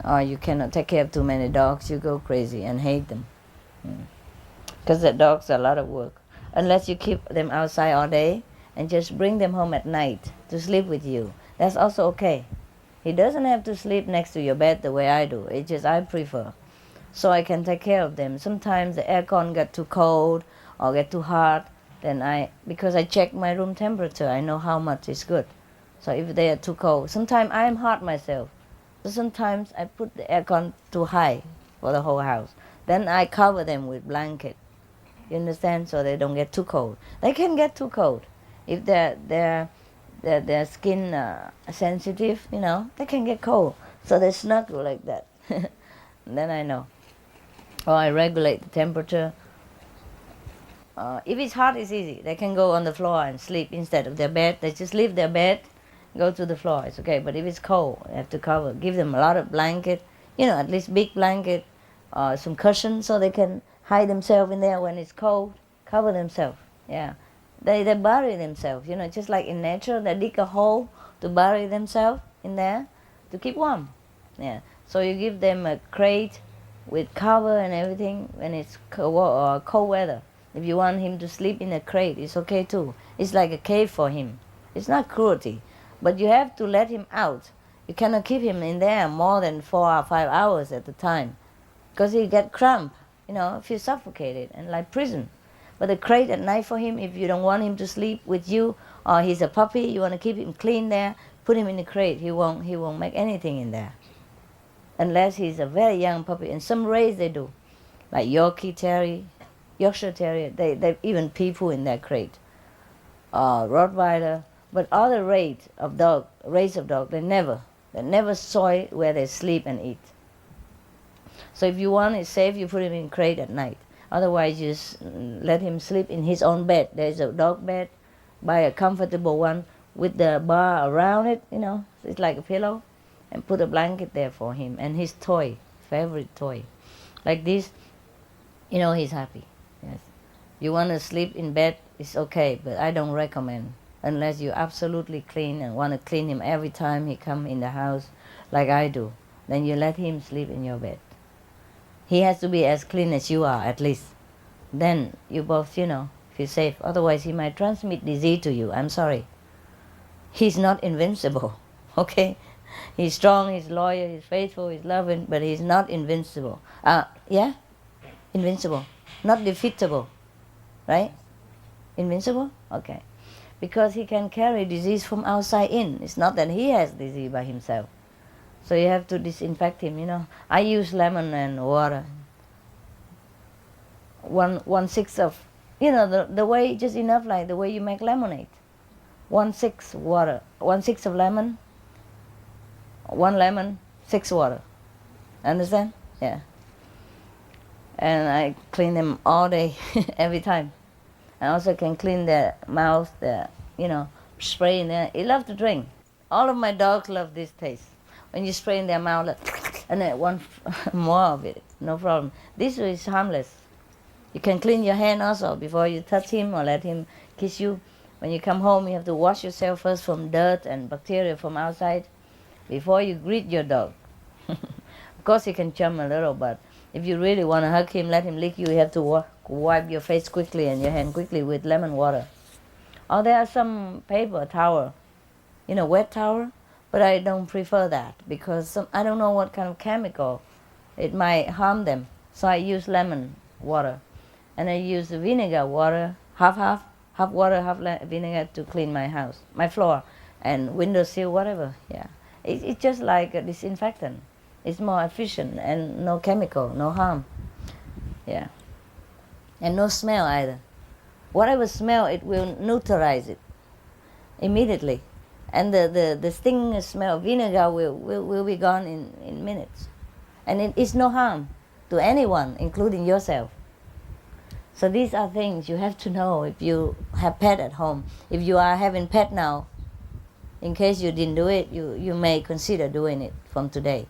Or you cannot take care of too many dogs, you go crazy and hate them. Because the dogs are a lot of work. Unless you keep them outside all day and just bring them home at night to sleep with you. That's also okay. He doesn't have to sleep next to your bed the way I do. It's just I prefer. So I can take care of them. Sometimes the aircon get too cold or get too hot, then because I check my room temperature, I know how much is good. So if they are too cold, sometimes I am hot myself. So sometimes I put the aircon too high for the whole house. Then I cover them with blanket. You understand? So they don't get too cold. They can get too cold. If their skin sensitive, they can get cold. So they snuggle like that. Then I know. Or I regulate the temperature. If it's hot, it's easy. They can go on the floor and sleep instead of their bed. They just leave their bed, go to the floor. It's okay. But if it's cold, you have to cover. Give them a lot of blanket. At least big blanket, some cushion so they can hide themselves in there when it's cold. Cover themselves. Yeah. They bury themselves. Just like in nature, they dig a hole to bury themselves in there to keep warm. Yeah. So you give them a crate with cover and everything when it's cold weather. If you want him to sleep in a crate, it's okay too. It's like a cave for him. It's not cruelty. But you have to let him out. You cannot keep him in there more than 4 or 5 hours at a time. Because he get cramp, feel suffocated and like prison. But the crate at night for him, if you don't want him to sleep with you or he's a puppy, you want to keep him clean there, put him in the crate. He won't make anything in there. Unless he's a very young puppy. And some race they do. Like Yorkshire Terrier, they even people in their crate. Rottweiler, but other race of dog, they never soil where they sleep and eat. So if you want it safe, you put him in crate at night. Otherwise, you just let him sleep in his own bed. There's a dog bed, buy a comfortable one with the bar around it, it's like a pillow, and put a blanket there for him and his favorite toy. Like this, he's happy. Yes. You want to sleep in bed, it's okay, but I don't recommend unless you absolutely clean and want to clean him every time he come in the house like I do. Then you let him sleep in your bed. He has to be as clean as you are, at least. Then you both, feel safe. Otherwise, he might transmit disease to you. I'm sorry. He's not invincible, okay? He's strong, he's loyal, he's faithful, he's loving, but he's not invincible. Yeah? Invincible. Not defeatable, right? Invincible? Okay. Because he can carry disease from outside in. It's not that he has disease by himself. So you have to disinfect him, I use lemon and water. 1/6 of, the way, just enough like the way you make lemonade. 1/6 water, 1/6 of lemon, 1 lemon, 6 water. Understand? Yeah. And I clean them all day, every time. I also can clean their mouth, spray in there. They love to drink. All of my dogs love this taste. When you spray in their mouth, and they want more of it, no problem. This is harmless. You can clean your hand also before you touch him or let him kiss you. When you come home, you have to wash yourself first from dirt and bacteria from outside before you greet your dog. Of course, you can chum a little, but if you really want to hug him, let him lick you, you have to wipe your face quickly and your hand quickly with lemon water. Or there are some paper towel, wet towel, but I don't prefer that because I don't know what kind of chemical it might harm them. So I use lemon water, and I use vinegar water, half water, half vinegar to clean my house, my floor, and windowsill, whatever. Yeah, it's just like a disinfectant. It's more efficient and no chemical, no harm. Yeah. And no smell either. Whatever smell, it will neutralize it immediately. And the sting smell of vinegar will be gone in minutes. And it is no harm to anyone, including yourself. So these are things you have to know if you have pet at home. If you are having pet now, in case you didn't do it, you may consider doing it from today.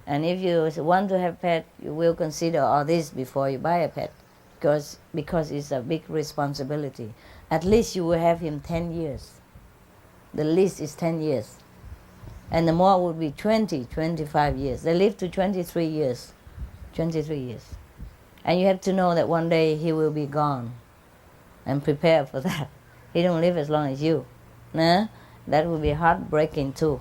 And if you want to have pet, you will consider all this before you buy a pet, because it's a big responsibility. At least you will have him 10 years. The least is 10 years. And the more would be 20, 25 years. They live to 23 years. 23 years. And you have to know that one day he will be gone. And prepare for that. He don't live as long as you. Nah? That will be heartbreaking too.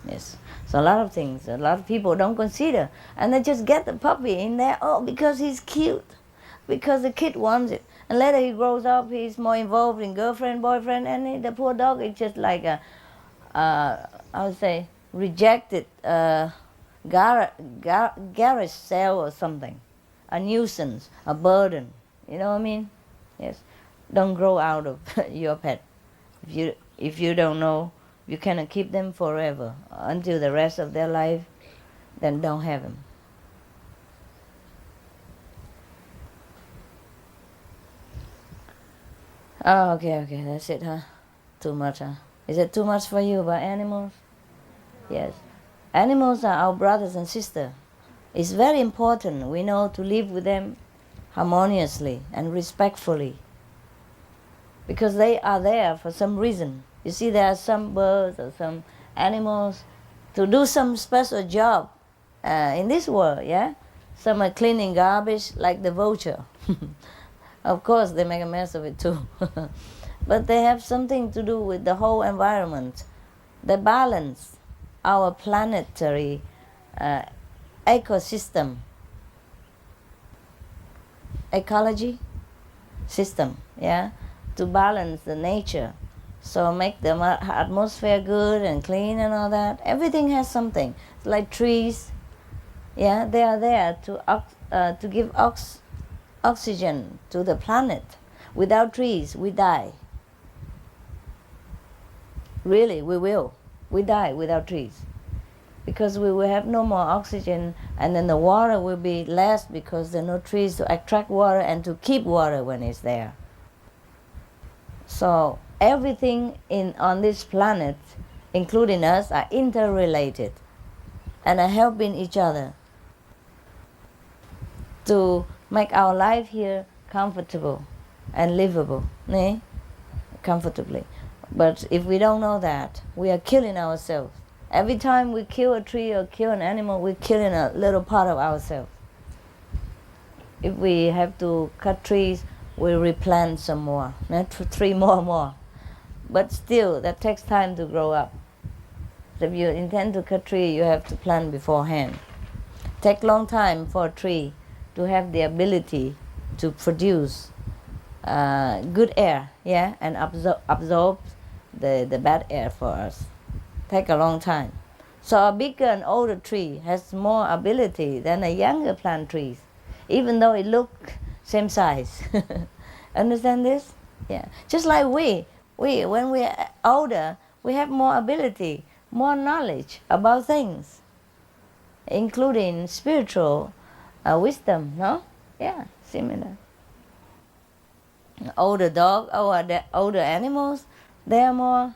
Yes. So a lot of things, a lot of people don't consider. And they just get the puppy in there, because he's cute. Because the kid wants it. And later he grows up, he's more involved in girlfriend, boyfriend, and the poor dog is just like I would say, rejected garage sale or something. A nuisance, a burden. You know what I mean? Yes. Don't grow out of your pet. If you don't know, you cannot keep them forever until the rest of their life, then don't have them. Oh, okay, that's it, huh? Too much, huh? Is it too much for you about animals? Yes. Animals are our brothers and sisters. It's very important, we know, to live with them harmoniously and respectfully, because they are there for some reason. You see, there are some birds or some animals to do some special job in this world, yeah? Some are cleaning garbage, like the vulture. Of course, they make a mess of it too. But they have something to do with the whole environment. They balance our planetary ecosystem, ecology system, yeah, to balance the nature. So make the atmosphere good and clean and all that. Everything has something. It's like trees, yeah, they are there to give oxygen to the planet. Without trees, we die. Really, we will. We die without trees. Because we will have no more oxygen, and then the water will be less because there are no trees to attract water and to keep water when it's there. So everything on this planet, including us, are interrelated and are helping each other to make our life here comfortable and livable, comfortably. But if we don't know that, we are killing ourselves. Every time we kill a tree or kill an animal, we're killing a little part of ourselves. If we have to cut trees, we replant some more, not 3 more. But still, that takes time to grow up. So if you intend to cut tree, you have to plant beforehand. Take long time for a tree to have the ability to produce good air, yeah, and absorb the bad air for us. Take a long time. So a bigger and older tree has more ability than a younger plant trees, even though it look same size. Understand this? Yeah. Just like we when we are older, we have more ability, more knowledge about things, including spiritual wisdom, no? Yeah, similar. Older dog or the older animals, they are more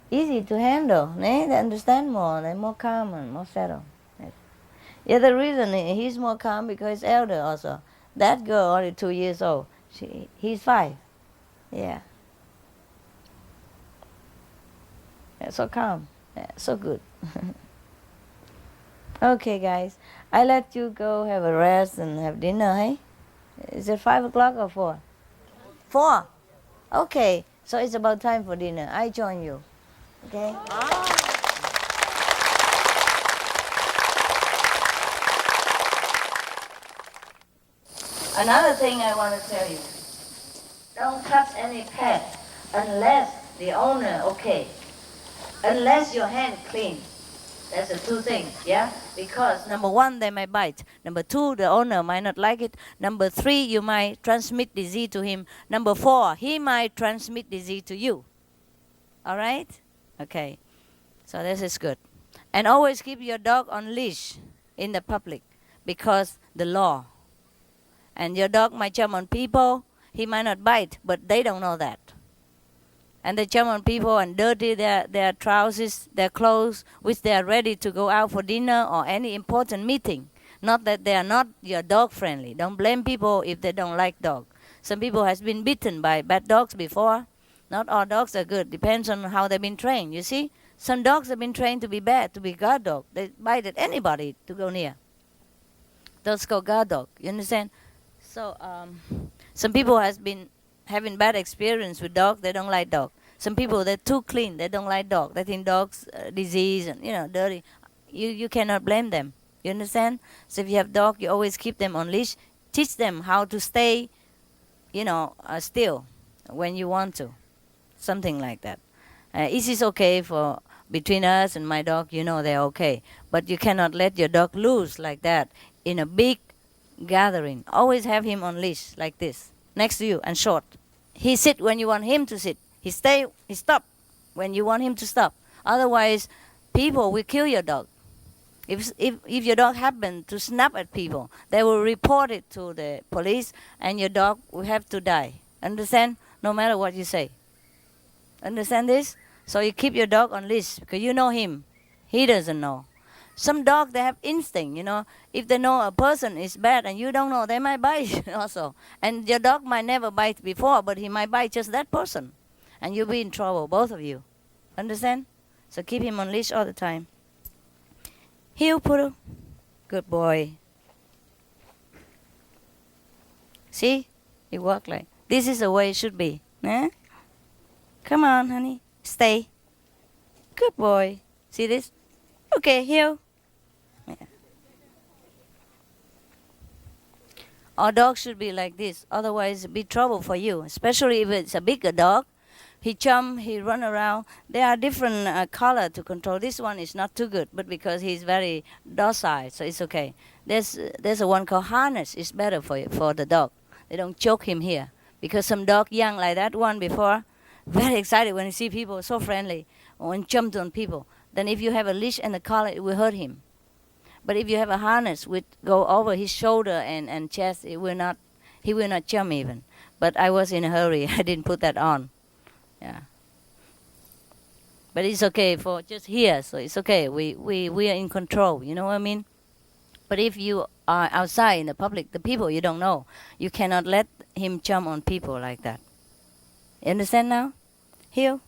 easy to handle. They understand more. They're more calm and more settled. Yes. Yeah, the reason he's more calm because he's elder also. That girl only 2 years old. He's 5. Yeah. Yeah, so calm. Yeah, so good. Okay, guys. I let you go have a rest and have dinner, hey? Is it 5 o'clock or 4? 4? Okay. So it's about time for dinner. I join you. Okay? Another thing I want to tell you. Don't touch any pet unless the owner okay. Unless your hand clean. That's the two things, yeah? Because number one, they might bite. Number two, the owner might not like it. Number three, you might transmit disease to him. Number four, he might transmit disease to you. All right? Okay. So this is good. And always keep your dog on leash in the public because the law. And your dog might jump on people. He might not bite, but they don't know that. And they jump on people and dirty their trousers, their clothes, which they are ready to go out for dinner or any important meeting. Not that they are not your dog friendly. Don't blame people if they don't like dog. Some people has been bitten by bad dogs before. Not all dogs are good. Depends on how they've been trained. You see, some dogs have been trained to be bad, to be guard dog. They bite at anybody to go near. That's called guard dog. You understand? So some people has been having bad experience with dog. They don't like dog. Some people, they're too clean. They don't like dog. They think dogs disease and dirty. You cannot blame them. You understand? So if you have dog, you always keep them on leash. Teach them how to stay, still when you want to. Something like that. It is okay for between us and my dog. They're okay. But you cannot let your dog loose like that in a big gathering. Always have him on leash like this, next to you and short. He sit when you want him to sit. He stop when you want him to stop. Otherwise, people will kill your dog. If your dog happen to snap at people, they will report it to the police, and your dog will have to die. Understand? No matter what you say. Understand this? So you keep your dog on leash because you know him. He doesn't know. Some dogs, they have instinct, If they know a person is bad and you don't know, they might bite also. And your dog might never bite before, but he might bite just that person. And you'll be in trouble, both of you. Understand? So keep him on leash all the time. Heel, Puru. Good boy. See? It worked like. This is the way it should be. Eh? Come on, honey. Stay. Good boy. See this? Okay, heel. Yeah. Our dog should be like this. Otherwise, it'll be trouble for you. Especially if it's a bigger dog. He jump, he run around. There are different color to control. This one is not too good, but because he's very docile, so it's okay. There's a one called harness. It's better for the dog. They don't choke him here. Because some dog young like that one before, very excited when you see people, so friendly, or jumped on people. Then if you have a leash and a collar, it will hurt him. But if you have a harness which go over his shoulder and chest, he will not jump even. But I was in a hurry. I didn't put that on. Yeah. But it's okay for just here, so it's okay. We are in control, you know what I mean? But if you are outside in the public, the people you don't know, you cannot let him jump on people like that. You understand now? Heel.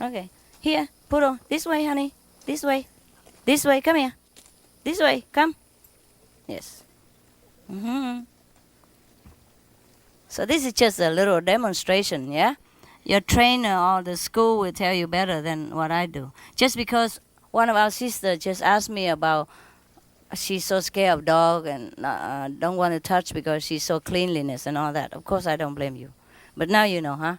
Okay. Here, put on. This way, honey. This way. This way, come here. This way, come. Yes. So this is just a little demonstration, yeah? Your trainer or the school will tell you better than what I do. Just because one of our sisters just asked me about, she's so scared of dog and don't want to touch because she's so cleanliness and all that. Of course, I don't blame you. But now you know, huh?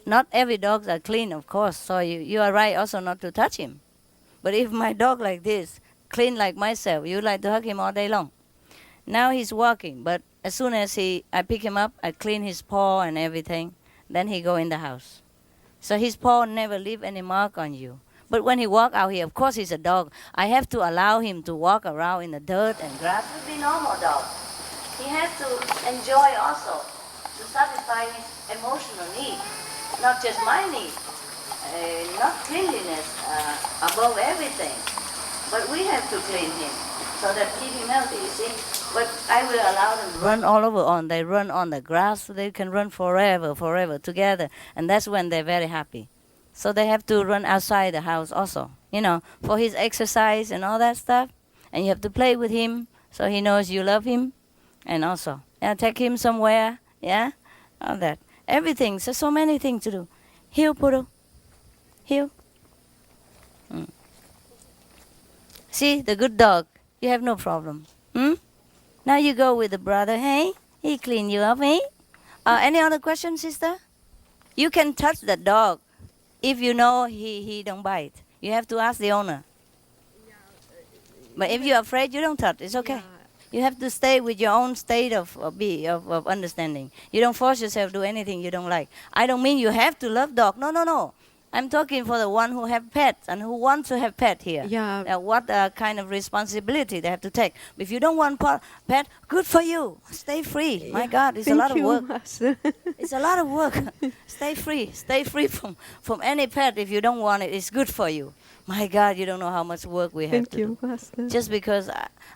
Not every dogs are clean, of course. So you are right also not to touch him. But if my dog like this, clean like myself, you like to hug him all day long. Now he's walking, but as soon as I pick him up, I clean his paw and everything. Then he go in the house. So his paw never leave any mark on you. But when he walk out here, of course he's a dog. I have to allow him to walk around in the dirt and grass. It would be normal dog. He has to enjoy also to satisfy his emotional need, not just my need. Not cleanliness above everything. But we have to clean him so that keep him healthy, you see. But I will allow them to run all over they run on the grass, so they can run forever together. And that's when they're very happy. So they have to run outside the house also, for his exercise and all that stuff. And you have to play with him so he knows you love him. And also, take him somewhere, all that. Everything, so many things to do. Heel, Puru. Heel. See, the good dog, you have no problem. Now you go with the brother, hey? He clean you up, hey? Any other questions, sister? You can touch the dog if you know he don't bite. You have to ask the owner. But if you're afraid, you don't touch. It's okay. You have to stay with your own state of understanding. You don't force yourself to do anything you don't like. I don't mean you have to love dog. No, no, no. I'm talking for the one who have pets and who want to have pet here. Yeah. What kind of responsibility they have to take. If you don't want pet, good for you. Stay free. My God, it's a lot of work. Master. It's a lot of work. Stay free. Stay free from any pet if you don't want it. It's good for you. My God, you don't know how much work we have Thank to you, do. Master. Just because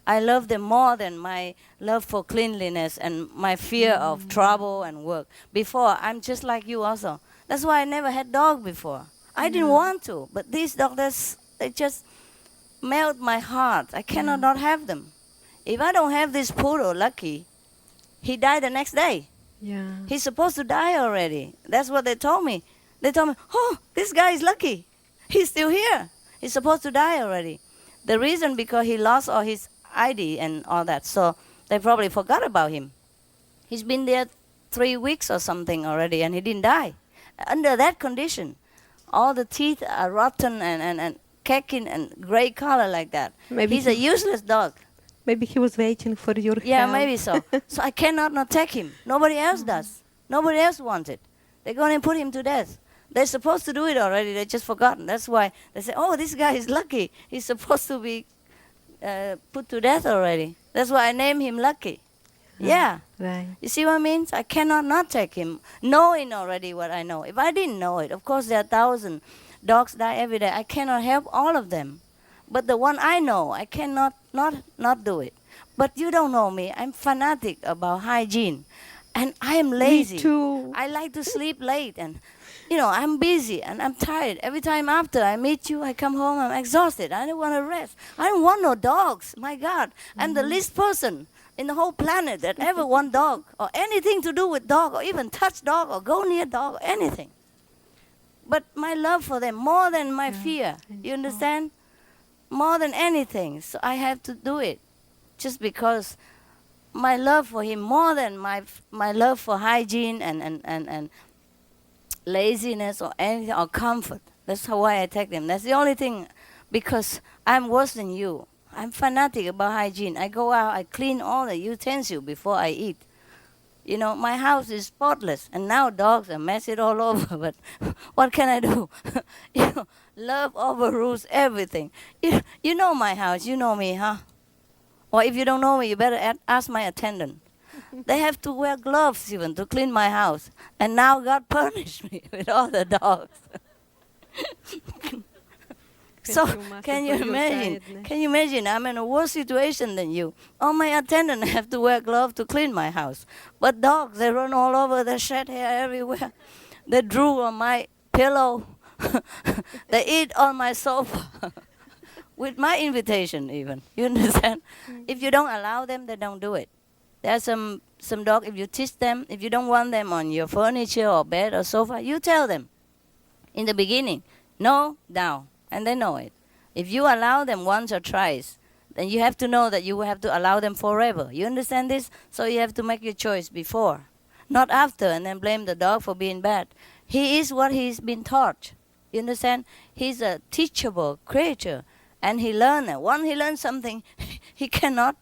I love them more than my love for cleanliness and my fear of trouble and work. Before, I'm just like you also. That's why I never had dog before. I didn't want to, but these dogs, they just melt my heart. I cannot not have them. If I don't have this poodle, Lucky, he died the next day. Yeah. He's supposed to die already. That's what they told me. They told me, oh, this guy is lucky. He's still here. He's supposed to die already. The reason because he lost all his ID and all that, so they probably forgot about him. He's been there 3 weeks or something already, and he didn't die. Under that condition, all the teeth are rotten and kicking and gray color like that. Maybe He's a useless dog. Maybe he was waiting for your Yeah, help. maybe so. So I cannot not take him. Nobody else does. Nobody else wants it. They're going to put him to death. They're supposed to do it already. They just forgotten. That's why they say, oh, this guy is lucky. He's supposed to be put to death already. That's why I named him Lucky. Yeah. Right. You see what I mean? I cannot not take him, knowing already what I know. If I didn't know it, of course there are 1,000 dogs die every day. I cannot help all of them. But the one I know, I cannot not do it. But you don't know me. I'm fanatic about hygiene. And I am lazy. Me too. I like to sleep late and I'm busy and I'm tired. Every time after I meet you, I come home, I'm exhausted. I don't want to rest. I don't want no dogs. My God. I'm the least person in the whole planet that ever want dog or anything to do with dog or even touch dog or go near dog or anything. But my love for them more than my fear. You understand? More than anything. So I have to do it just because my love for him more than my love for hygiene and laziness or anything or comfort. That's why I take them. That's the only thing, because I'm worse than you. I'm fanatic about hygiene. I go out, I clean all the utensils before I eat. My house is spotless, and now dogs are messy all over, but what can I do? Love overrules everything. You know my house, you know me, huh? Or if you don't know me, you better ask my attendant. They have to wear gloves even to clean my house. And now God punished me with all the dogs. So can you imagine? Can you imagine? I'm in a worse situation than you. All my attendants have to wear gloves to clean my house. But dogs, they run all over. They shed hair everywhere. They drool on my pillow. They eat on my sofa. With my invitation even. You understand? If you don't allow them, they don't do it. There are some dogs, if you teach them, if you don't want them on your furniture or bed or sofa, you tell them in the beginning, no, now. And they know it. If you allow them once or twice, then you have to know that you will have to allow them forever. You understand this? So you have to make your choice before, not after, and then blame the dog for being bad. He is what he's been taught. You understand? He's a teachable creature, and he learns. Once he learns something, he cannot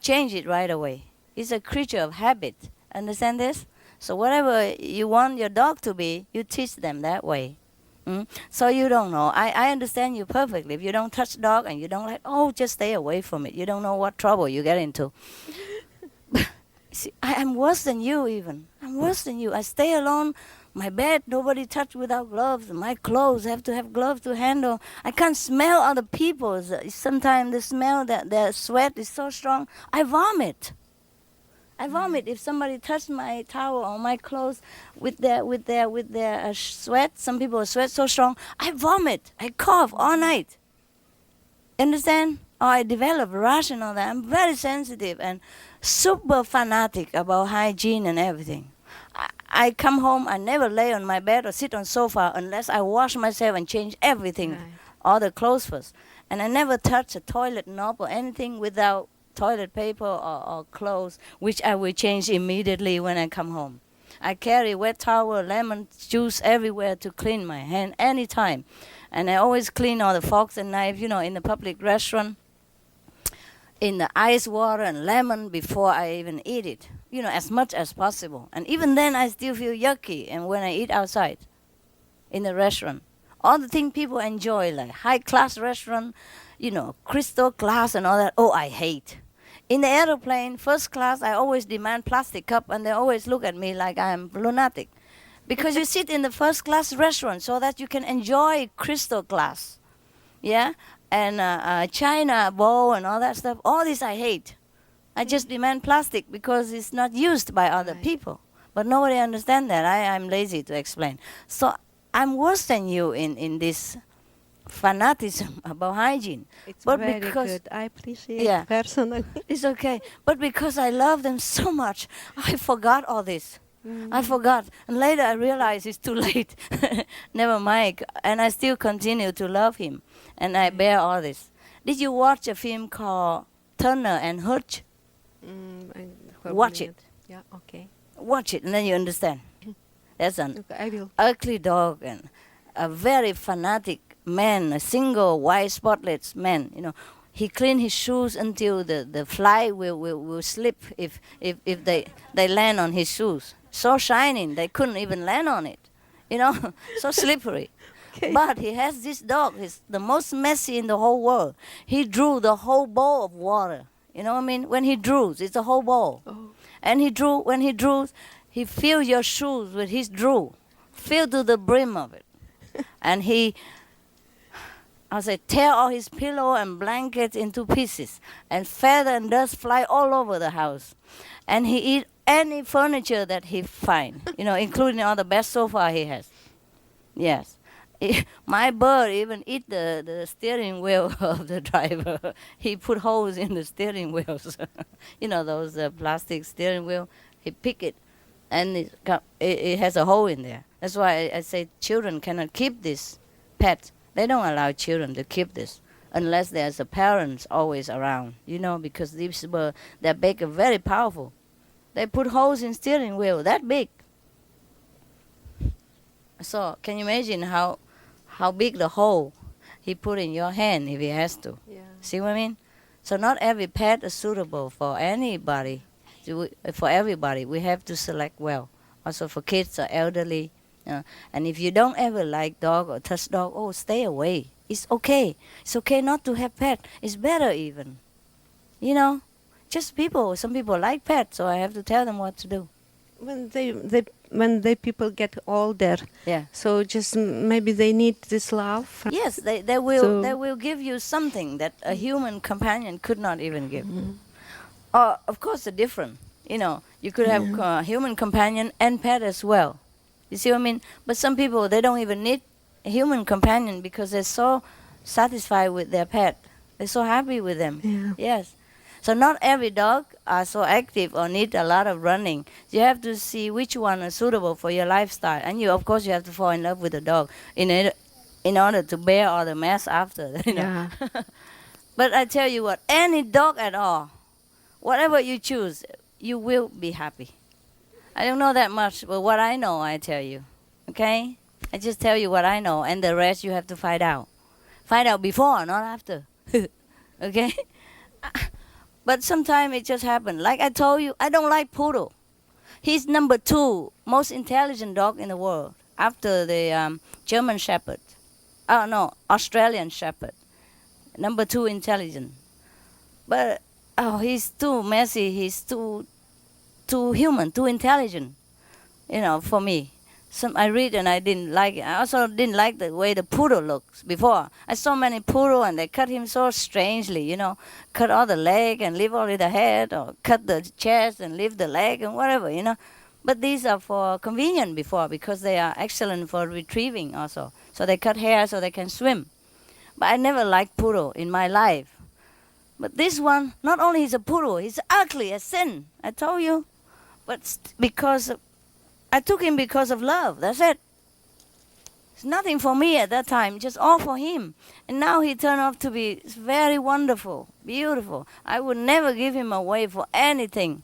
change it right away. He's a creature of habit. Understand this? So whatever you want your dog to be, you teach them that way. So you don't know. I understand you perfectly. If you don't touch dog and you don't just stay away from it. You don't know what trouble you get into. See, I'm worse than you even. I'm worse than you. I stay alone. My bed, nobody touch without gloves. My clothes have to have gloves to handle. I can't smell other people's. Sometimes the smell, that their sweat is so strong. I vomit. I vomit if somebody touched my towel or my clothes with their sweat. Some people sweat so strong. I vomit. I cough all night. Understand? Or I develop rash and all that. I'm very sensitive and super fanatic about hygiene and everything. I come home. I never lay on my bed or sit on sofa unless I wash myself and change everything, all the clothes first. And I never touch a toilet knob or anything without toilet paper or clothes, which I will change immediately when I come home. I carry wet towel, lemon juice everywhere to clean my hand anytime. And I always clean all the forks and knives, in the public restaurant, in the ice water and lemon before I even eat it, as much as possible. And even then, I still feel yucky. And when I eat outside, in the restaurant, all the things people enjoy, like high-class restaurant, crystal glass and all that, I hate. In the airplane, first class, I always demand plastic cup, and they always look at me like I'm lunatic. Because you sit in the first class restaurant so that you can enjoy crystal glass, yeah? And China bowl and all that stuff, all this I hate. I just demand plastic because it's not used by other people. But nobody understands that. I'm lazy to explain. So I'm worse than you in this fanaticism about hygiene. It's but very because good. I appreciate it personally. it's okay. But because I love them so much, I forgot all this. I forgot. And later I realized it's too late. Never mind. And I still continue to love him. And I bear all this. Did you watch a film called Turner and Hooch? Watch it. Yeah, okay. Watch it and then you understand. That's an Okay, I will. ugly dog and a very fanatic man, a single white spotless man. He clean his shoes until the fly will slip if they land on his shoes. So shining, they couldn't even land on it. So slippery. Okay. But he has this dog. He's the most messy in the whole world. He drew the whole bowl of water. You know what I mean? When he drews, it's a whole bowl. Oh. And when he drews, he filled your shoes with his drew, filled to the brim of it. And tear all his pillow and blankets into pieces, and feather and dust fly all over the house. And he eat any furniture that he find, including all the best sofa he has. Yes. My bird even eat the steering wheel of the driver. He put holes in the steering wheels. Those plastic steering wheel. He pick it, and it has a hole in there. That's why I say children cannot keep this pet. They don't allow children to keep this unless there's a parents always around, because these birds, they're big and very powerful. They put holes in steering wheel that big. So can you imagine how big the hole he put in your hand if he has to? Yeah. See what I mean? So not every pet is suitable for anybody. For everybody, we have to select well. Also for kids or elderly. And if you don't ever like dog or touch dog, stay away. It's okay. It's okay not to have pet. It's better even. Just some people like pets, so I have to tell them what to do. When they people get older, Yeah. so just maybe they need this love. Yes, they will give you something that a human companion could not even give. Of course, they're different. You could have human companion and pet as well. You see what I mean? But some people, they don't even need a human companion because they're so satisfied with their pet. They're so happy with them. Yeah. Yes. So not every dog are so active or need a lot of running. You have to see which one is suitable for your lifestyle. And of course, you have to fall in love with the dog in order to bear all the mess after. Yeah. But I tell you what, any dog at all, whatever you choose, you will be happy. I don't know that much, but what I know, I tell you. Okay? I just tell you what I know, and the rest you have to find out. Find out before, not after. Okay? But sometimes it just happens. Like I told you, I don't like poodle. He's number 2 most intelligent dog in the world after the German Shepherd. Oh, no, Australian Shepherd. Number 2 intelligent. But, he's too messy. He's too human, too intelligent, for me. I read and I didn't like it. I also didn't like the way the poodle looks before. I saw many poodle and they cut him so strangely, cut all the leg and leave only the head, or cut the chest and leave the leg and whatever, But these are for convenient before because they are excellent for retrieving also. So they cut hair so they can swim. But I never liked poodle in my life. But this one, not only he's a poodle, he's ugly as sin. I told you. But because I took him because of love. That's it. It's nothing for me at that time, just all for him. And now he turned out to be very wonderful, beautiful. I would never give him away for anything.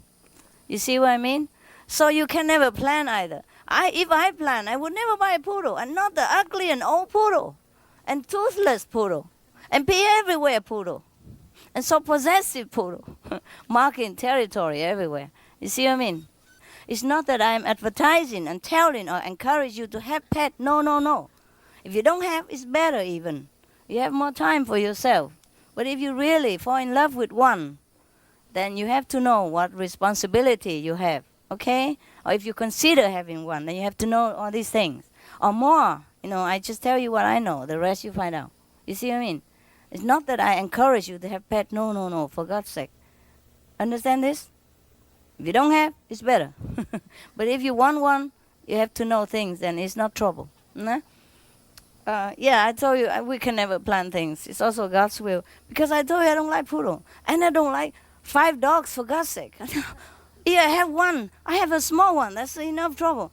You see what I mean? So you can never plan either. If I plan, I would never buy a poodle, and not the ugly and old poodle, and toothless poodle, and be everywhere poodle, and so possessive poodle, marking territory everywhere. You see what I mean? It's not that I'm advertising and telling or encourage you to have pet. No, no, no. If you don't have, it's better even. You have more time for yourself. But if you really fall in love with one, then you have to know what responsibility you have, okay? Or if you consider having one, then you have to know all these things. Or more, I just tell you what I know. The rest you find out. You see what I mean? It's not that I encourage you to have pet. No, no, no, for God's sake. Understand this? If you don't have, it's better. But if you want one, you have to know things, then it's not trouble. Nah? I told you, we can never plan things. It's also God's will. Because I told you I don't like poodle. And I don't like 5 dogs, for God's sake. Yeah, I have one. I have a small one. That's enough trouble.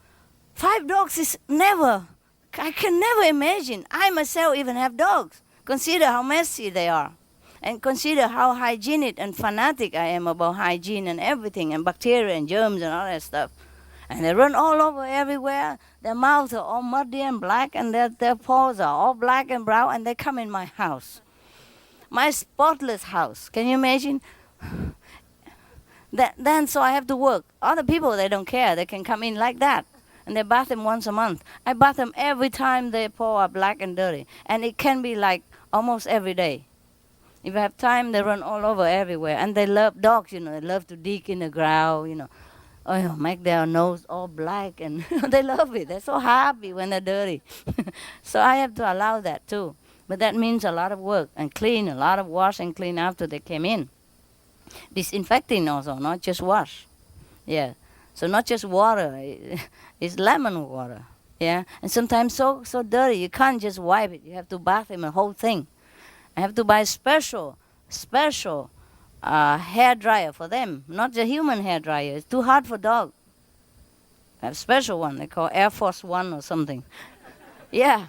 5 dogs is never. I can never imagine. I myself even have dogs. Consider how messy they are. And consider how hygienic and fanatic I am about hygiene and everything, and bacteria and germs and all that stuff. And they run all over everywhere. Their mouths are all muddy and black, and their paws are all black and brown, and they come in my house. My spotless house. Can you imagine? Then so I have to work. Other people, they don't care. They can come in like that. And they bath them once a month. I bath them every time their paws are black and dirty. And it can be like almost every day. If I have time, they run all over everywhere. And they love dogs, they love to dig in the ground, make their nose all black. And they love it. They're so happy when they're dirty. So I have to allow that too. But that means a lot of work and clean, a lot of wash and clean after they came in. Disinfecting also, not just wash. Yeah. So not just water, it's lemon water. Yeah. And sometimes so dirty, you can't just wipe it. You have to bath them the whole thing. I have to buy special hair dryer for them, not the human hair dryer. It's too hard for dog. I have a special one they call Air Force One or something. Yeah,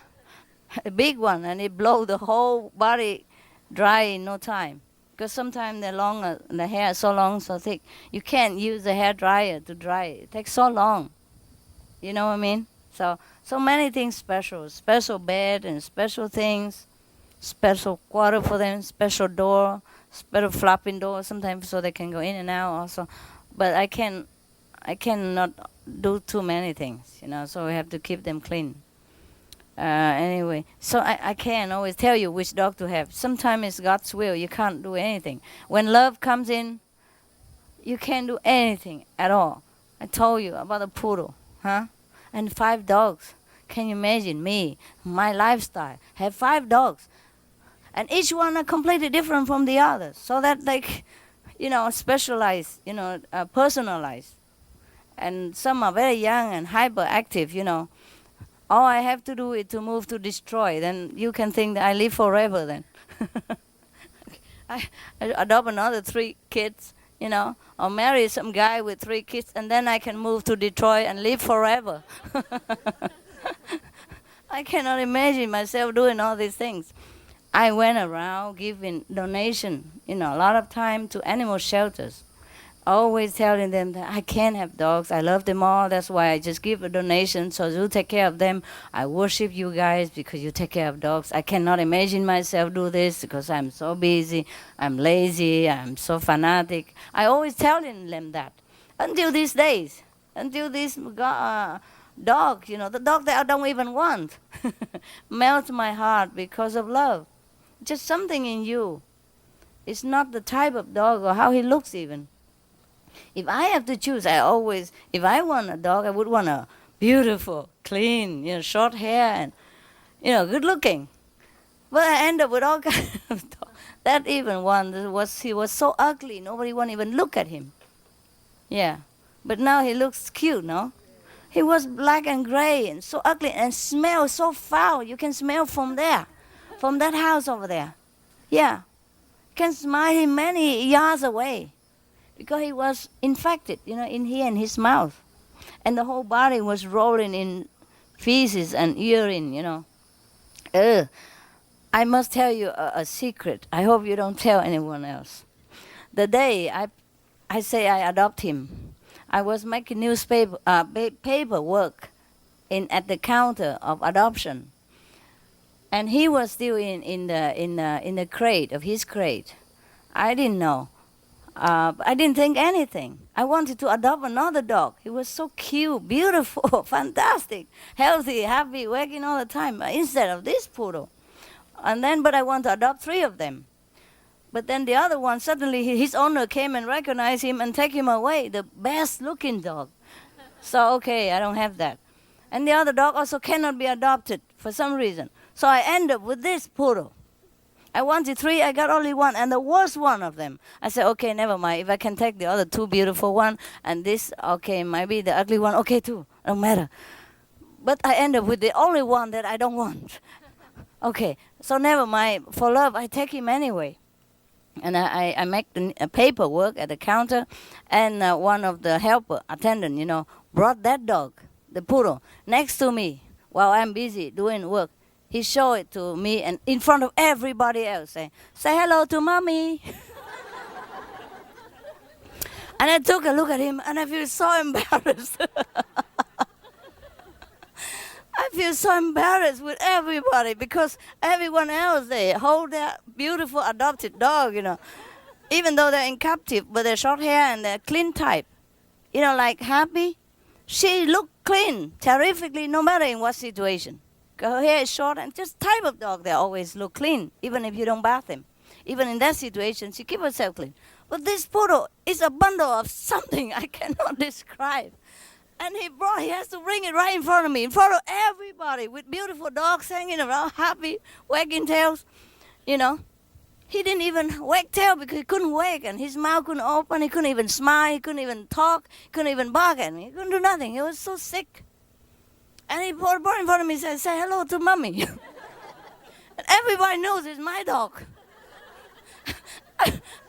a big one, and it blow the whole body dry in no time. Because sometimes they're longer, the hair is so long, so thick. You can't use the hair dryer to dry it. It takes so long. You know what I mean? So many things special bed and special things. Special quarter for them, special door, special flapping door sometimes so they can go in and out also. But I cannot do too many things, so we have to keep them clean. Anyway, so I can't always tell you which dog to have. Sometimes it's God's will. You can't do anything. When love comes in, you can't do anything at all. I told you about the poodle, huh? And 5 dogs. Can you imagine me, my lifestyle, have 5 dogs? And each one are completely different from the others. So that specialized, personalized. And some are very young and hyperactive, All I have to do is to move to destroy. Then you can think that I live forever then. I adopt another 3 kids, or marry some guy with 3 kids, and then I can move to Detroit and live forever. I cannot imagine myself doing all these things. I went around giving donation, a lot of time to animal shelters. Always telling them that I can't have dogs. I love them all. That's why I just give a donation. So you take care of them. I worship you guys because you take care of dogs. I cannot imagine myself do this because I'm so busy. I'm lazy. I'm so fanatic. I always telling them that. Until these days. Until this dog, the dog that I don't even want. Melts my heart because of love. Just something in you. It's not the type of dog or how he looks even. If I have to choose, if I want a dog, I would want a beautiful, clean, short hair and, good looking. But I end up with all kinds of dogs. That even one, he was so ugly, nobody won't even look at him. Yeah. But now he looks cute, no? He was black and gray and so ugly and smells so foul. You can smell from there. From that house over there. Yeah. You can smell him many yards away. Because he was infected, in here in his mouth. And the whole body was rolling in feces and urine, I must tell you a secret. I hope you don't tell anyone else. The day I say I adopt him, I was making newspaper paperwork at the counter of adoption, and he was still in the crate of his crate. I didn't know. I didn't think anything. I wanted to adopt another dog. He was so cute, beautiful, fantastic, healthy, happy, working all the time, instead of this poodle. But I want to adopt 3 of them. But then the other one, suddenly his owner came and recognized him and take him away, the best looking dog. So, okay, I don't have that. And the other dog also cannot be adopted for some reason. So I end up with this poodle. I wanted 3, I got only 1, and the worst one of them. I said, okay, never mind. If I can take the other 2 beautiful one, and this, okay, maybe the ugly one, okay too, don't matter. But I end up with the only one that I don't want. Okay, so never mind. For love, I take him anyway. And I make the paperwork at the counter, and one of the helper, attendant, brought that dog, the poodle, next to me while I'm busy doing work. He showed it to me and in front of everybody else, say hello to mommy. And I took a look at him, and I feel so embarrassed. I feel so embarrassed with everybody because everyone else, they hold their beautiful adopted dog, even though they're in captive, but they're short hair and they're clean type. Like Happy, she looked clean, terrifically, no matter in what situation. Her hair is short and just type of dog, they always look clean, even if you don't bath them. Even in that situation, she keeps herself clean. But this poodle is a bundle of something I cannot describe. And he has to bring it right in front of me, in front of everybody, with beautiful dogs hanging around, happy, wagging tails. He didn't even wag tail because he couldn't wag, and his mouth couldn't open, he couldn't even smile, he couldn't even talk, he couldn't even bark at me, he couldn't do nothing. He was so sick. And he brought it in front of me and said, say hello to mommy. And everybody knows it's my dog.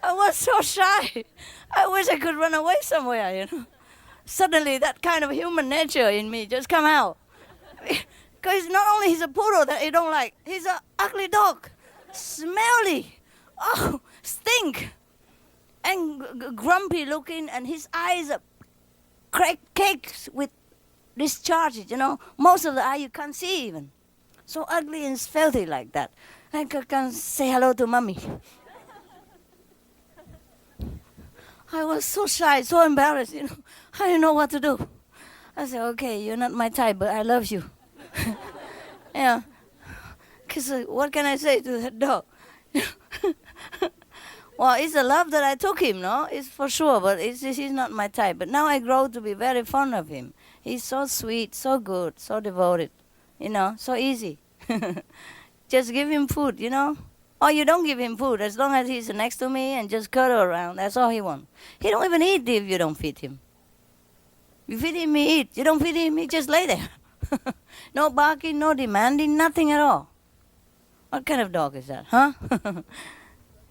I was so shy. I wish I could run away somewhere, Suddenly that kind of human nature in me just come out. Because not only he's a poodle that you don't like, he's an ugly dog. Smelly. Oh, stink. And grumpy looking, and his eyes are cakes with discharges, Most of the eye you can't see even. So ugly and filthy like that. I can't say hello to mommy. I was so shy, so embarrassed, I didn't know what to do. I said, okay, you're not my type, but I love you. Yeah. Because what can I say to that dog? Well, it's the love that I took him, no? It's for sure, but he's not my type. But now I grow to be very fond of him. He's so sweet, so good, so devoted, so easy. Just give him food, Or you don't give him food, as long as he's next to me and just cuddle around. That's all he wants. He don't even eat if you don't feed him. You feed him, he eats. You don't feed him, he just lay there. No barking, no demanding, nothing at all. What kind of dog is that, huh?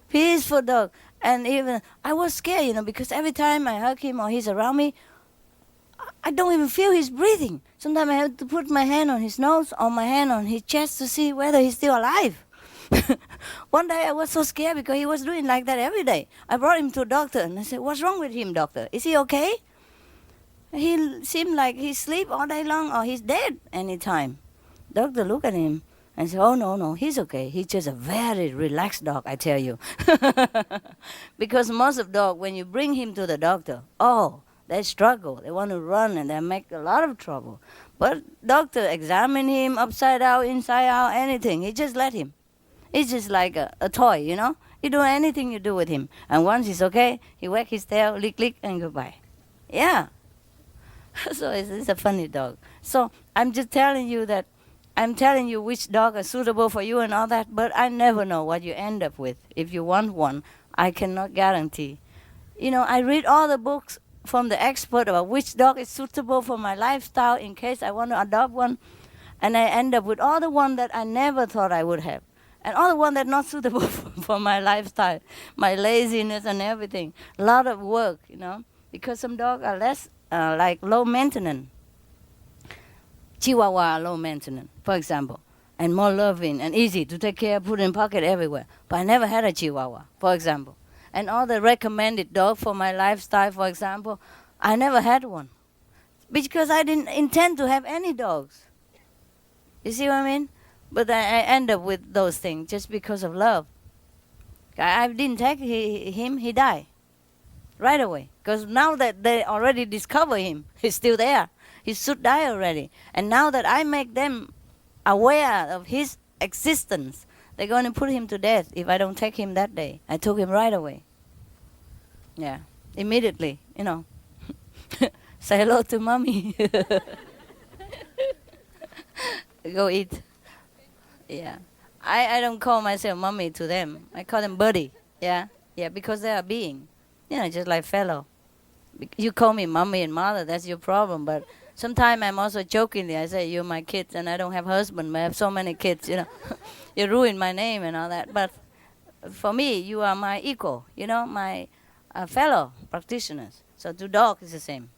Peaceful dog. And even, I was scared, because every time I hug him or he's around me, I don't even feel his breathing. Sometimes I have to put my hand on his nose or my hand on his chest to see whether he's still alive. One day I was so scared because he was doing like that every day. I brought him to a doctor and I said, what's wrong with him, doctor? Is he okay? He seemed like he sleep all day long or he's dead anytime. Doctor looked at him and said, oh, no, he's okay. He's just a very relaxed dog, I tell you. Because most of dog, when you bring him to the doctor, they struggle. They want to run and they make a lot of trouble. But doctor examine him upside out, inside out, anything. He just let him. He's just like a toy, You do anything you do with him. And once he's okay, he wag his tail, lick, and goodbye. Yeah. So it's a funny dog. So I'm just telling you that I'm telling you which dog are suitable for you and all that, but I never know what you end up with. If you want one, I cannot guarantee. I read all the books from the expert about which dog is suitable for my lifestyle in case I want to adopt one, and I end up with all the one that I never thought I would have. And all the one that's not suitable for my lifestyle, my laziness and everything. A lot of work, because some dogs are less, like low maintenance. Chihuahua are low maintenance, for example, and more loving and easy to take care, put in pocket everywhere. But I never had a Chihuahua, for example. And all the recommended dogs for my lifestyle, for example, I never had one because I didn't intend to have any dogs. You see what I mean? But I end up with those things just because of love. I didn't take him, he died right away. Because now that they already discover him, he's still there. He should die already. And now that I make them aware of his existence, they're going to put him to death if I don't take him that day. I took him right away. Yeah, immediately, Say hello to mommy. Go eat. Yeah. I don't call myself mommy to them. I call them buddy. Yeah. Yeah, because they are being. Just like fellow. You call me mommy and mother, that's your problem. But sometimes I'm also jokingly, I say, you're my kids and I don't have husband, but I have so many kids, You ruin my name and all that. But for me, you are my equal, my fellow practitioners. So to dog is the same.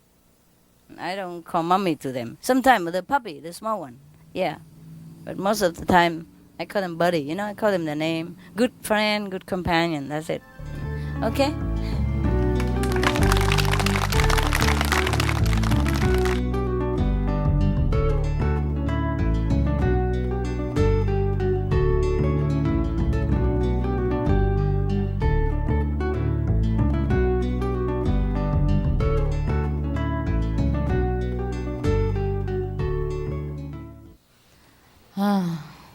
I don't call mommy to them. Sometimes the puppy, the small one, yeah. But most of the time, I call them buddy, I call them the name. Good friend, good companion, that's it. Okay?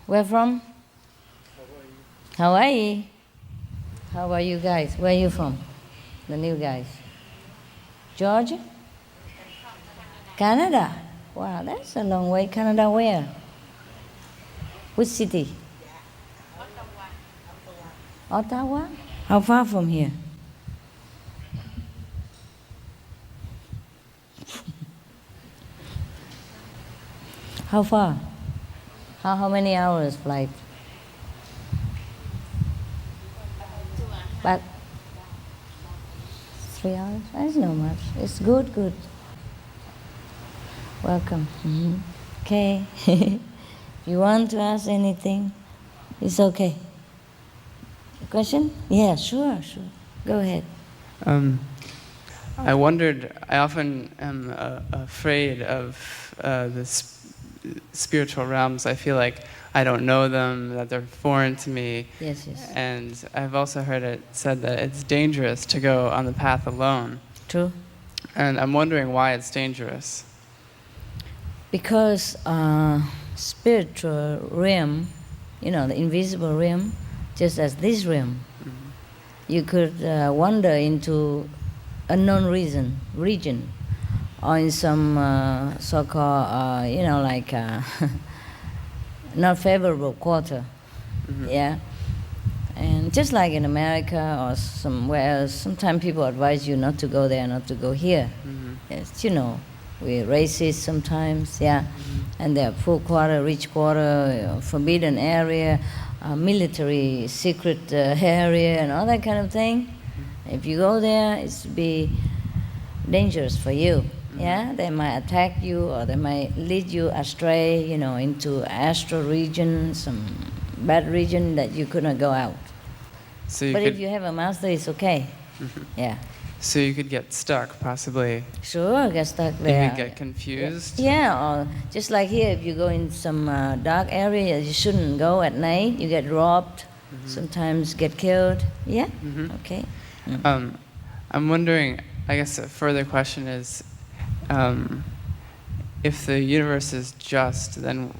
Where from? Hawaii. How are you guys? Where are you from? The new guys. Georgia? Canada. Wow, that's a long way. Canada where? Which city? Ottawa. How far from here? How far? How many hours flight? But 3 hours? That's not much. It's good. Welcome. Okay. If you want to ask anything, it's okay. Question? Yeah, sure. Go ahead. I wondered, I often am afraid of the spiritual realms. I feel like I don't know them, that they're foreign to me. Yes. And I've also heard it said that it's dangerous to go on the path alone. True. And I'm wondering why it's dangerous. Because spiritual realm, the invisible realm, just as this realm, you could wander into unknown region, or in some so-called, not favorable quarter, yeah. And just like in America or somewhere else, sometimes people advise you not to go there, not to go here. Yes, we're racist sometimes, yeah. And there are poor quarter, rich quarter, forbidden area, military secret area, and all that kind of thing. If you go there, it's be dangerous for you. Yeah, they might attack you, or they might lead you astray, into astral region, some bad region that you could not go out. But if you have a master, it's okay. Yeah. So you could get stuck, possibly. Sure, get stuck there. You could get confused. Yeah, or just like here, if you go in some dark area, you shouldn't go at night. You get robbed, sometimes get killed. Yeah. Okay. I'm wondering. I guess a further question is, if the universe is just, then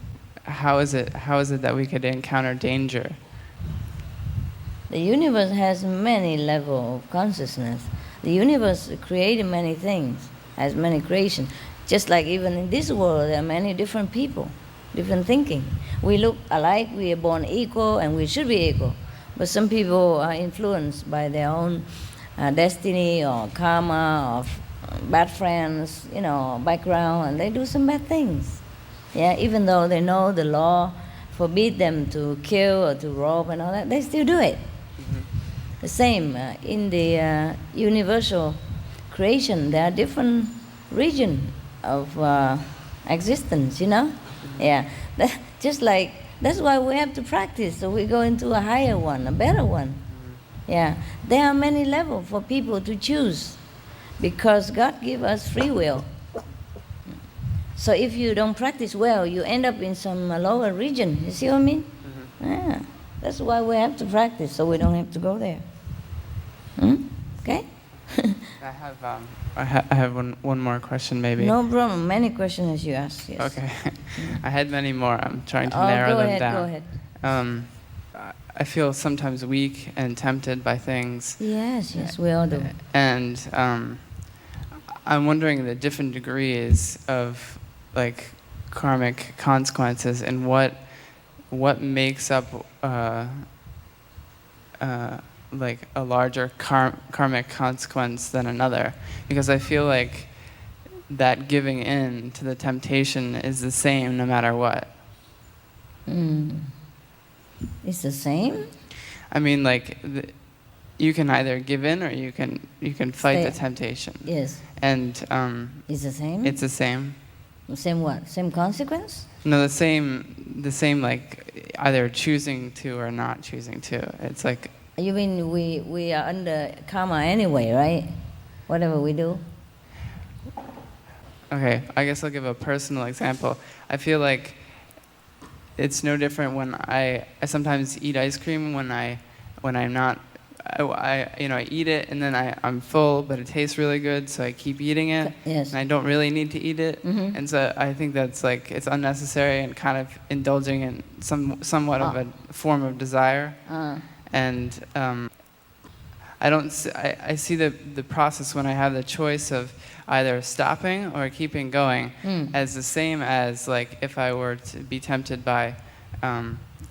how is it that we could encounter danger? The universe has many levels of consciousness. The universe created many things, has many creations. Just like even in this world, there are many different people, different thinking. We look alike, we are born equal, and we should be equal. But some people are influenced by their own destiny or karma or bad friends, background, and they do some bad things. Yeah, even though they know the law forbid them to kill or to rob and all that, they still do it. The same in the universal creation, there are different regions of existence, Yeah, just like, that's why we have to practice, so we go into a higher one, a better one. Yeah, there are many levels for people to choose. because God gave us free will. So if you don't practice well, you end up in some lower region. You see what I mean? Yeah. That's why we have to practice, so we don't have to go there. Okay? I have one more question, maybe. No problem. Many questions as you ask. Yes. Okay. I had many more. I'm trying to narrow them down. Go ahead. I feel sometimes weak and tempted by things. Yes, we all do. And I'm wondering the different degrees of like karmic consequences and what makes up like a larger karmic consequence than another, because I feel like that giving in to the temptation is the same no matter what. It's the same? I mean, like you can either give in or you can fight the temptation. Yes. And it's the same? It's the same. Same what? Same consequence? No, the same like either choosing to or not choosing to. It's like. You mean we are under karma anyway, right? Whatever we do. Okay, I guess I'll give a personal example. I feel like it's no different when I sometimes eat ice cream when I'm not. I eat it and then I'm full, but it tastes really good, so I keep eating it. Yes. And I don't really need to eat it, and so I think that's like it's unnecessary and kind of indulging in somewhat of a form of desire. And I see the process when I have the choice of either stopping or keeping going as the same as like if I were to be tempted by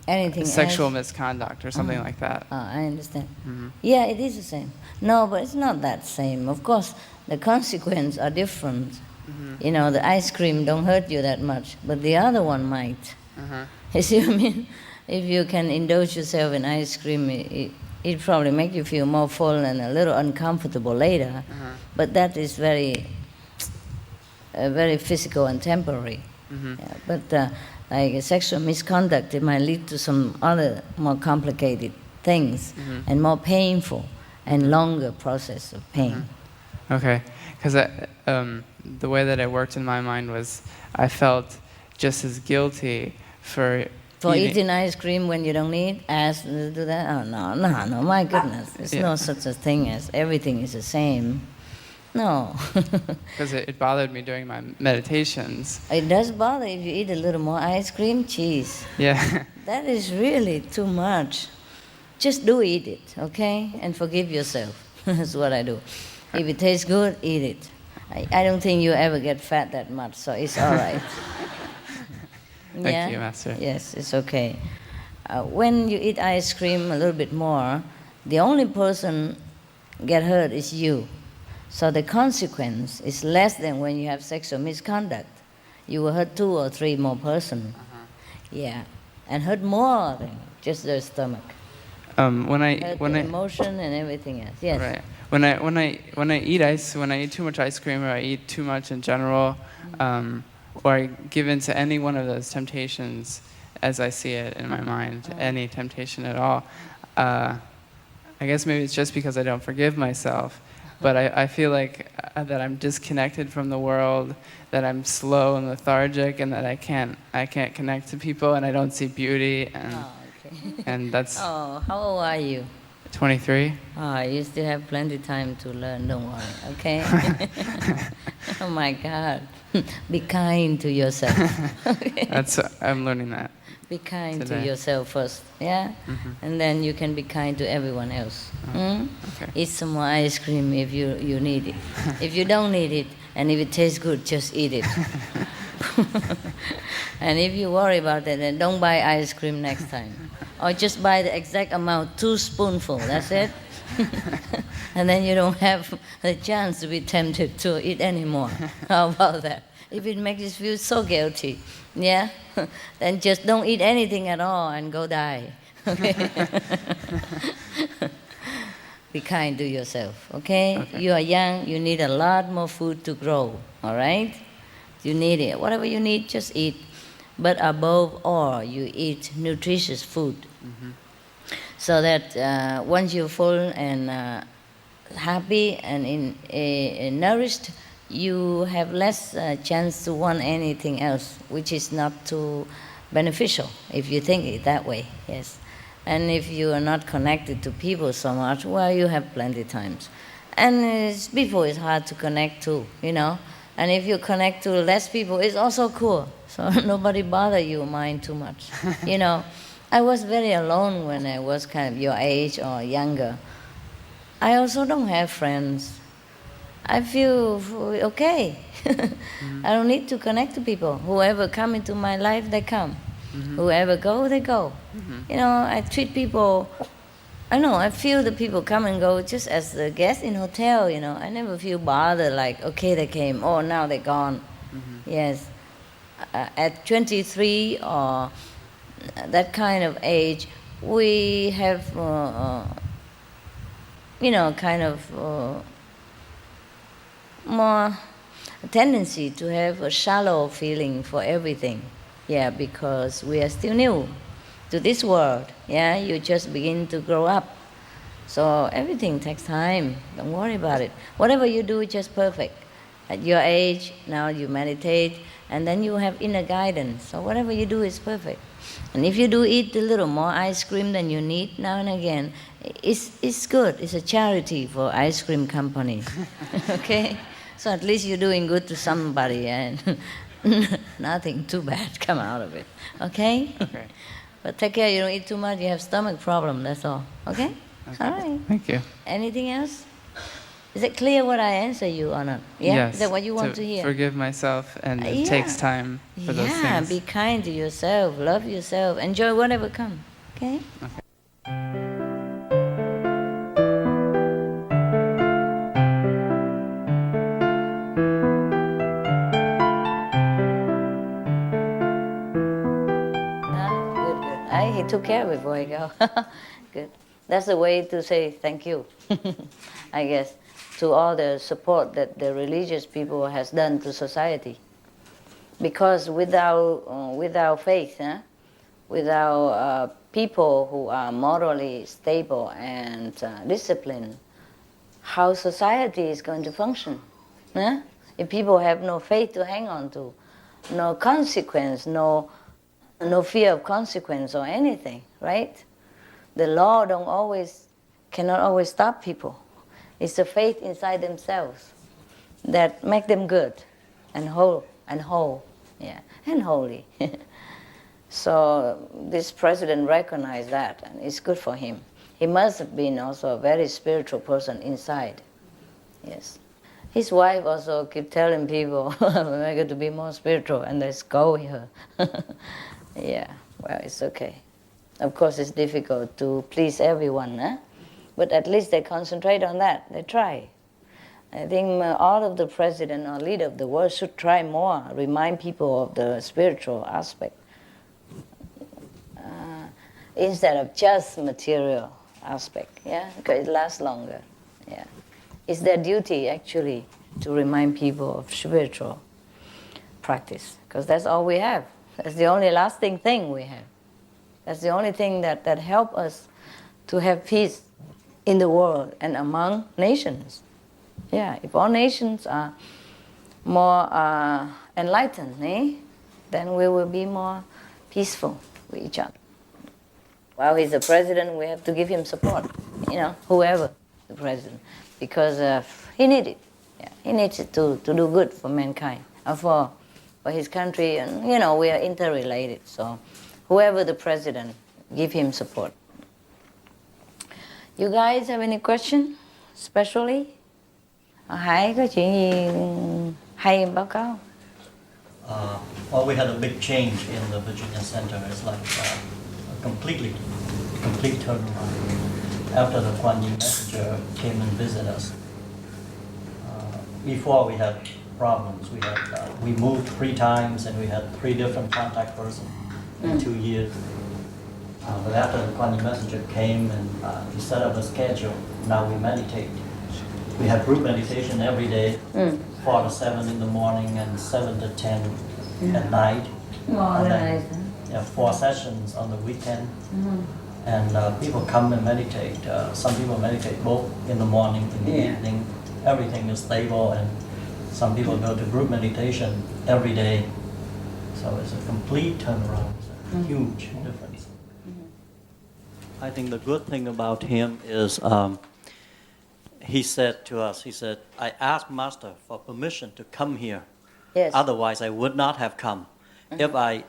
anything sexual else? Misconduct or something like that. I understand. Yeah, it is the same. No, but it's not that same. Of course, the consequences are different. The ice cream don't hurt you that much, but the other one might. You see what I mean? If you can indulge yourself in ice cream, it probably make you feel more full and a little uncomfortable later. But that is very physical and temporary. Yeah, but like a sexual misconduct, it might lead to some other more complicated things and more painful and longer process of pain. Okay, because the way that it worked in my mind was I felt just as guilty for eating ice cream when you don't need as to do that. Oh no, my goodness, there's no such a thing as everything is the same. No. Because it bothered me during my meditations. It does bother if you eat a little more ice cream, cheese. Yeah. That is really too much. Just do eat it, okay? And forgive yourself. That's what I do. If it tastes good, eat it. I don't think you ever get fat that much, so it's all right. Thank you, Master. Yes, it's okay. When you eat ice cream a little bit more, the only person get hurt is you. So the consequence is less than when you have sexual misconduct. You will hurt 2 or 3 more person. Yeah, and hurt more than just their stomach. When I emotion and everything else. Yes. Right. When I eat too much ice cream or I eat too much in general, or I give in to any one of those temptations as I see it in my mind, any temptation at all, I guess maybe it's just because I don't forgive myself. But I feel like that I'm disconnected from the world, that I'm slow and lethargic, and that I can't connect to people, and I don't see beauty, and that's. Oh, how old are you? 23. You still have plenty time to learn. Don't worry, okay? Oh my God, be kind to yourself. Okay? I'm learning that. Be kind today. to yourself first, yeah? And then you can be kind to everyone else. Okay. Eat some more ice cream if you need it. If you don't need it, and if it tastes good, just eat it. And if you worry about it, then don't buy ice cream next time. Or just buy the exact amount, 2 spoonfuls, that's it. And then you don't have the chance to be tempted to eat anymore. How about that? If it makes you feel so guilty, yeah, then just don't eat anything at all and go die. Okay? Be kind to yourself, okay? You are young, you need a lot more food to grow, all right? You need it. Whatever you need, just eat. But above all, you eat nutritious food. So that once you're full and happy and nourished, you have less chance to want anything else, which is not too beneficial if you think it that way. Yes, and if you are not connected to people so much, well, you have plenty times, and before it's hard to connect to, and if you connect to less people, it's also cool. So nobody bother you mind too much. I was very alone when I was kind of your age or younger. I also don't have friends. I feel okay. I don't need to connect to people. Whoever come into my life, they come. Whoever go, they go. I treat people, I feel the people come and go just as the guest in hotel, I never feel bothered like, okay, they came, oh, now they're gone. Yes. At 23 or that kind of age, we have, kind of more tendency to have a shallow feeling for everything. Yeah, because we are still new to this world. Yeah, you just begin to grow up. So everything takes time. Don't worry about it. Whatever you do is just perfect. At your age, now you meditate, and then you have inner guidance. So whatever you do is perfect. And if you do eat a little more ice cream than you need now and again, it's good. It's a charity for ice cream company. Okay? So at least you're doing good to somebody, and nothing too bad come out of it. Okay? Okay. But take care, you don't eat too much, you have stomach problem, that's all. Okay? Okay. All right. Thank you. Anything else? Is it clear what I answer you or not? Yeah? Yes. Is that what you want to hear? Forgive myself, and it Yeah. takes time for those Yeah, things. be kind to yourself, love yourself, enjoy whatever comes. Okay? Good. He took care before he go. Good. That's the way to say thank you, I guess, to all the support that the religious people has done to society. Because without faith, without people who are morally stable and disciplined, how society is going to function? If people have no faith to hang on to, no consequence, no fear of consequence or anything, right? The law cannot always stop people. It's the faith inside themselves that make them good and whole, yeah, and holy. So this president recognized that, and it's good for him. He must have been also a very spiritual person inside. Yes. His wife also keep telling people, we're going to be more spiritual, and they scold her. Yeah, well, it's okay. Of course, it's difficult to please everyone, but at least they concentrate on that. They try. I think all of the president or leader of the world should try more, remind people of the spiritual aspect, instead of just material aspect, yeah, because it lasts longer, yeah. It's their duty, actually, to remind people of spiritual practice, because that's all we have. That's the only lasting thing we have. That's the only thing that helps us to have peace in the world and among nations. Yeah, if all nations are more enlightened, then we will be more peaceful with each other. While he's the president, we have to give him support, whoever the president, because he needs it. Yeah, he needs it to do good for mankind, and for his country, and we are interrelated, so whoever the president, give him support. You guys have any question, especially? Hải có chuyện gì hay báo cáo? Well, we had a big change in the Virginia Center. It's like a complete turnaround after the Kuan Yin messenger came and visited us. Before we had problems. We moved 3 times and we had 3 different contact persons in 2 years. But after the Kuan Yin messenger came and he set up a schedule, now we meditate. We have group meditation every day, 4 to 7 in the morning and 7 to 10 at night. More and nice. then, 4 sessions on the weekend. And people come and meditate. Some people meditate both in the morning, in the evening. Everything is stable, and some people go to group meditation every day. So it's a complete turnaround. It's a huge difference. I think the good thing about him is he said to us, he said, I asked Master for permission to come here. Yes. Otherwise, I would not have come. If I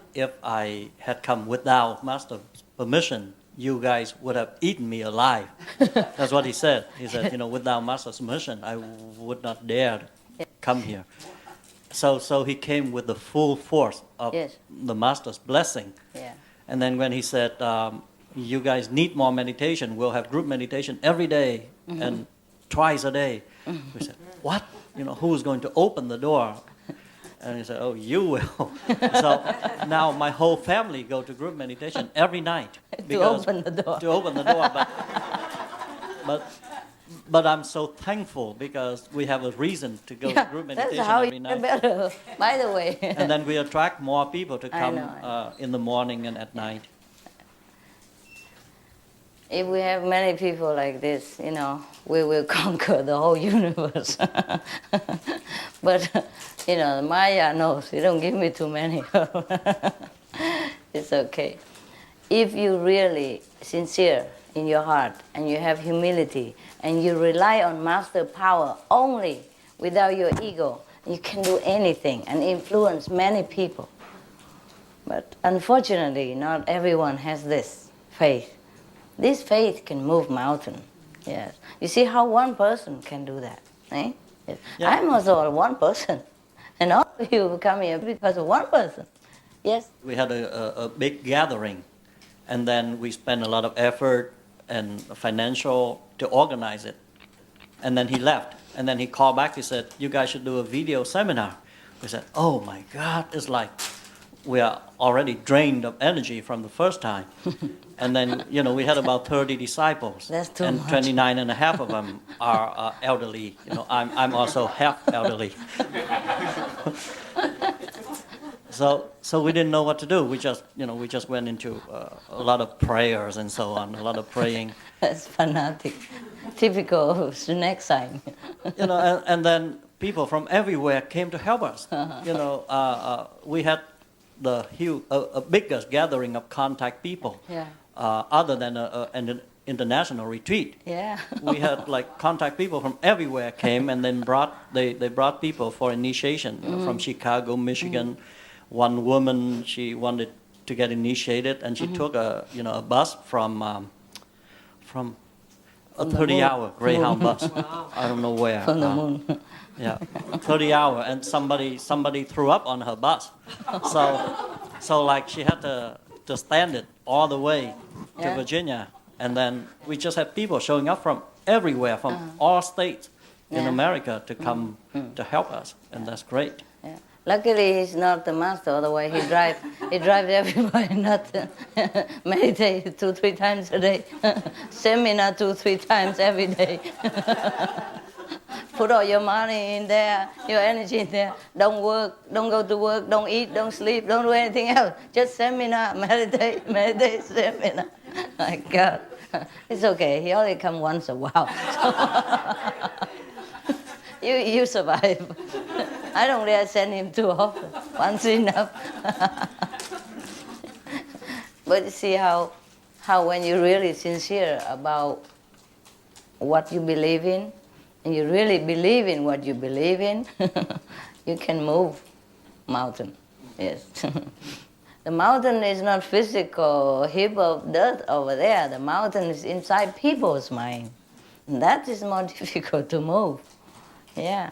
had come without Master's permission, you guys would have eaten me alive. That's what he said. He said, without Master's permission, I would not dare come here. So he came with the full force of the Master's blessing. Yeah. And then when he said, you guys need more meditation, we'll have group meditation every day and twice a day. We said, what? Who's going to open the door? And he said, oh, you will. So now my whole family go to group meditation every night. To open the door. To open the door. But I'm so thankful because we have a reason to go to group meditation that's how every you night. better, by the way. And then we attract more people to come I know. In the morning and at night. If we have many people like this, we will conquer the whole universe. But, Maya knows, you don't give me too many. It's okay. If you really sincere in your heart and you have humility and you rely on Master power only without your ego, you can do anything and influence many people. But unfortunately, not everyone has this faith. This faith can move mountain. Yes. You see how one person can do that, eh? Yes. Yeah. I'm also one person. And all of you come here because of one person. Yes? We had a big gathering, and then we spent a lot of effort and financial to organize it. And then he left. And then he called back, he said, you guys should do a video seminar. We said, oh my God, it's like we are already drained of energy from the first time. And then, we had about 30 disciples. That's too and much. 29 and a half of them are elderly. I'm also half elderly. So we didn't know what to do. We just went into a lot of prayers and so on, a lot of praying. That's fanatic. Typical snake sign. And then people from everywhere came to help us. We had the biggest gathering of contact people. Yeah. Other than an international retreat. Yeah. We had contact people from everywhere came, and then they brought people for initiation from Chicago, Michigan. One woman, she wanted to get initiated, and she took a bus from a 30-hour Greyhound bus. I don't know where. From the moon. Yeah, 30 hours, and somebody threw up on her bus. So she had to stand it all the way to Virginia. And then we just had people showing up from everywhere, from all states in America to come to help us. And that's great. Yeah. Luckily, he's not the master. Otherwise, he drives everybody not to meditate 2-3 times a day. Seminar 2-3 times every day. Put all your money in there, your energy in there. Don't work, don't go to work, don't eat, don't sleep, don't do anything else. Just seminar, meditate, seminar. My God. It's okay. He only come once a while. You survive. I don't dare send him too often. Once enough. But you see how when you're really sincere about what you believe in, and you really believe in what you believe in, you can move mountain. Yes. The mountain is not physical, heap of dirt over there. The mountain is inside people's mind. And that is more difficult to move. Yeah.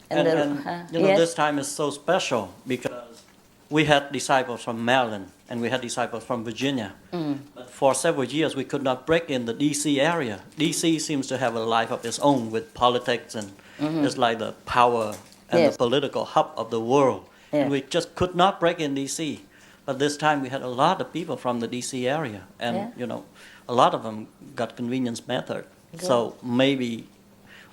This time is so special because we had disciples from Maryland and we had disciples from Virginia. But for several years, we could not break in the D.C. area. D.C. seems to have a life of its own with politics, and it's like the power and the political hub of the world. Yeah. And we just could not break in D.C. But this time we had a lot of people from the D.C. area, and a lot of them got convenience method. Good. So maybe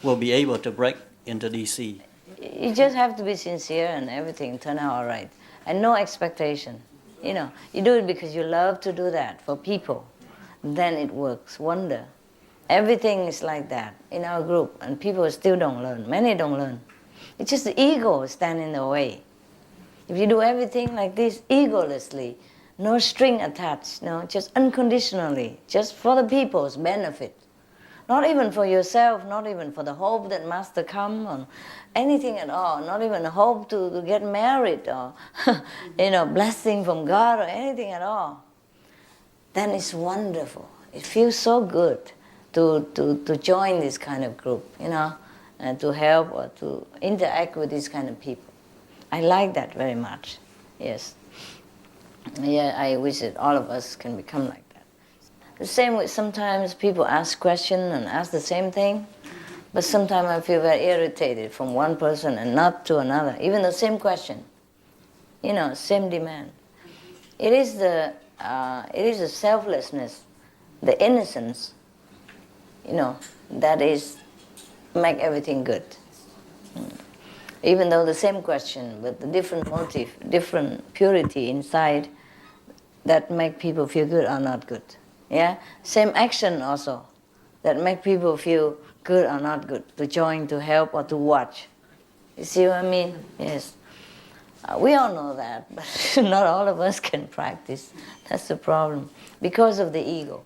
we'll be able to break into D.C. You just have to be sincere and everything turn out all right. And no expectation. You do it because you love to do that for people. then it works wonder. Everything is like that in our group, and people still don't learn. Many don't learn. It's just the ego stand in the way. If you do everything like this egolessly, no string attached, no, just unconditionally, just for the people's benefit, not even for yourself, not even for the hope that Master come, or anything at all, not even hope to get married or blessing from God or anything at all, then it's wonderful. It feels so good to join this kind of group, and to help or to interact with these kind of people. I like that very much, yes. Yeah, I wish that all of us can become like that. The same with sometimes people ask questions and ask the same thing, but sometimes I feel very irritated from one person and not to another, even the same question, same demand. It is the selflessness, the innocence, that is make everything good. Even though the same question, but the different motive, different purity inside, that make people feel good or not good. Yeah, same action also, that make people feel good or not good, to join, to help, or to watch. You see what I mean? Yes. We all know that, but not all of us can practice. That's the problem, because of the ego.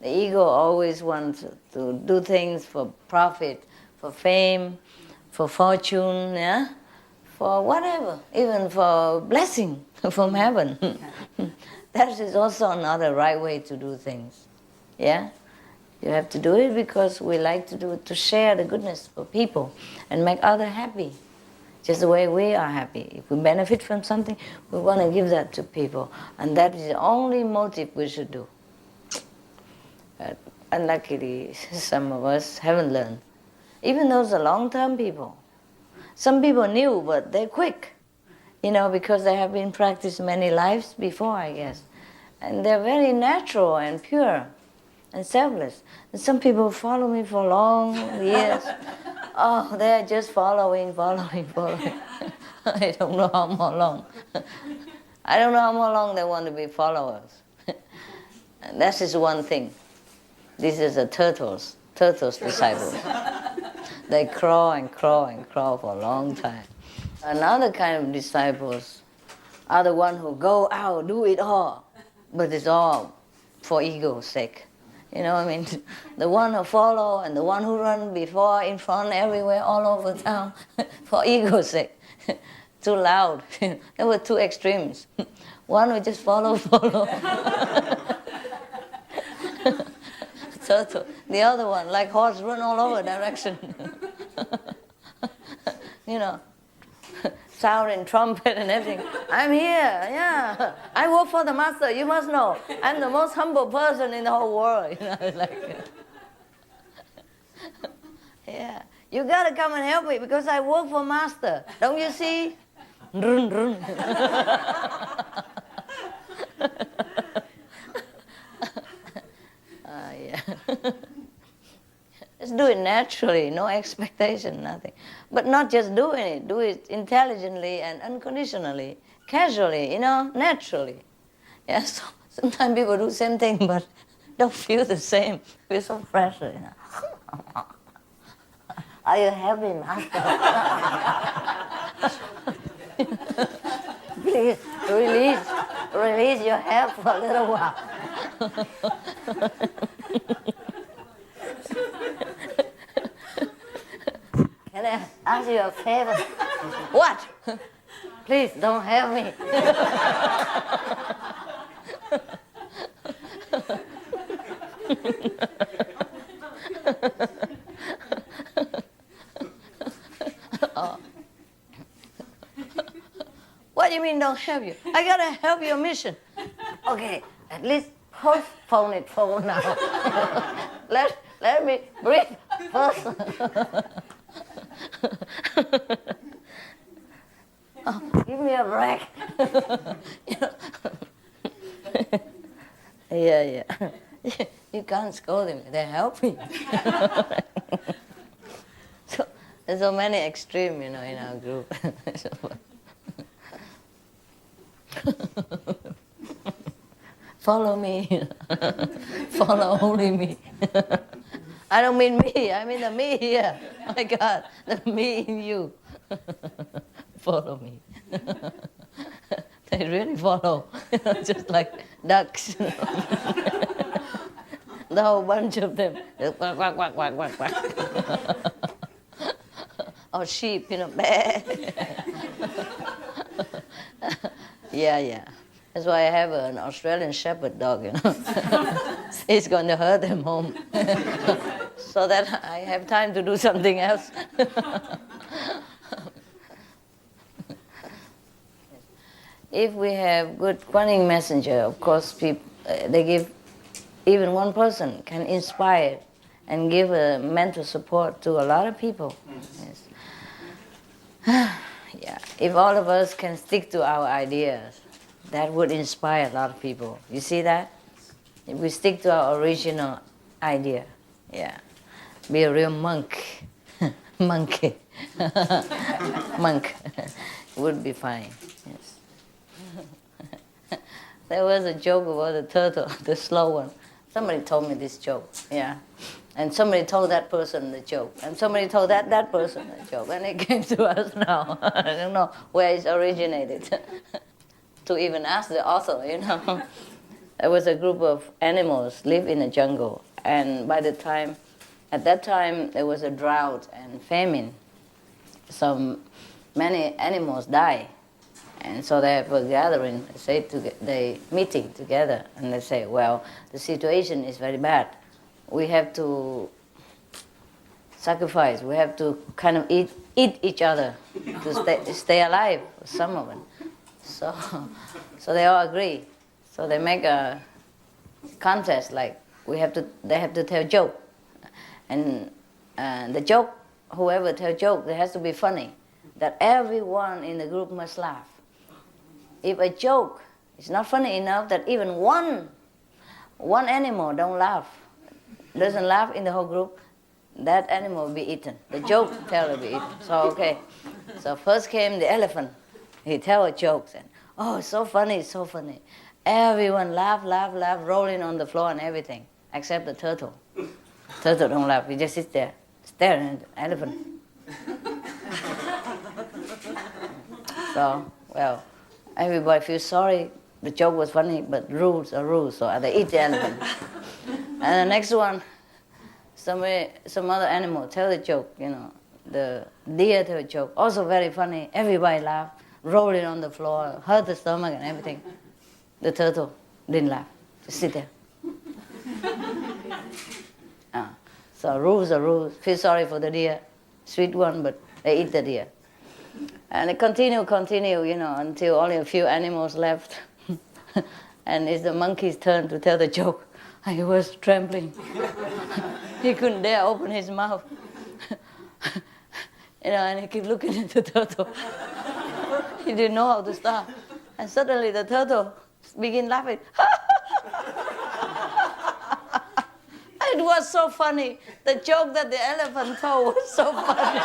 The ego always wants to do things for profit, for fame, for fortune, yeah? For whatever, even for blessing from heaven. That is also not the right way to do things. Yeah? You have to do it because we like to do it, to share the goodness for people and make others happy. Just the way we are happy. If we benefit from something, we want to give that to people. And that is the only motive we should do. But unluckily, some of us haven't learned. Even those are long-term people. Some people knew, but they're quick. Because they have been practiced many lives before, I guess. And they're very natural and pure and selfless. And some people follow me for long years. Oh, they're just following. I don't know how long. I don't know how long they want to be followers. And that is one thing. This is the turtles disciples. They crawl for a long time. Another kind of disciples are the ones who go out, do it all, but it's all for ego's sake. The one who follow and the one who run before, in front, everywhere, all over town, for ego's sake. Too loud. There were two extremes. One who just follow. Turtle. The other one, like horse, run all over direction. Sounding trumpet and everything. I'm here, yeah. I work for the Master, you must know. I'm the most humble person in the whole world. Yeah. You gotta come and help me because I work for Master. Don't you see? Run, run. Yeah. Just do it naturally, no expectation, nothing. But not just doing it, do it intelligently and unconditionally, casually, naturally. Yeah, so sometimes people do the same thing but don't feel the same. Feel so pressure, Are you happy, Master? Please, release your hair for a little while. Can I ask you a favor? What? Please don't help me. Oh. What do you mean don't help you? I gotta help your mission. Okay, at least postpone it for now. Let me breathe first. Oh, give me a break. Yeah. You can't scold them. They're helping. So there's so many extremes, in our group. follow me. Follow only me. I don't mean me, I mean the me here. Oh my God, the me in you. Follow me. They really follow, just like ducks. The whole bunch of them, just quack, quack, quack, quack, quack, quack. Or sheep, Yeah. That's why I have an Australian Shepherd dog, It's going to herd them home, so that I have time to do something else. If we have good Guanyin messenger, of course, they give, even one person can inspire and give a mental support to a lot of people. Yes. Yeah. If all of us can stick to our ideas, that would inspire a lot of people. You see that? If we stick to our original idea, yeah, be a real monk, monkey, monk, would be fine. Yes. There was a joke about the turtle, the slow one. Somebody told me this joke, yeah. And somebody told that person the joke. And somebody told that person the joke. And it came to us now. I don't know where it originated. To even ask the author, There was a group of animals live in the jungle. And at that time, there was a drought and famine. So many animals die. And so they have a gathering, they meeting together, and they say, well, the situation is very bad. We have to sacrifice, we have to kind of eat each other to stay alive, some of them. So they all agree. So they make a contest, like they have to tell a joke. And the joke, whoever tells joke, it has to be funny, that everyone in the group must laugh. If a joke is not funny enough that even one animal doesn't laugh in the whole group, that animal will be eaten. The joke teller will be eaten. So okay. So first came the elephant. He tell a joke and it's so funny. Everyone laugh, rolling on the floor and everything, except the turtle. Turtle don't laugh. He just sits there, staring at the elephant. So, well, everybody feels sorry. The joke was funny, but rules are rules, so they eat the elephant. And the next one, some other animal tell the joke, the deer tell a joke, also very funny. Everybody laugh, rolling on the floor, hurt the stomach and everything. The turtle didn't laugh, just sit there. So rules are rules. Feel sorry for the deer, sweet one, but they eat the deer. And it continue, until only a few animals left. And it's the monkey's turn to tell the joke. He was trembling. He couldn't dare open his mouth. And he kept looking at the turtle. He didn't know how to start. And suddenly the turtle began laughing. It was so funny. The joke that the elephant told was so funny.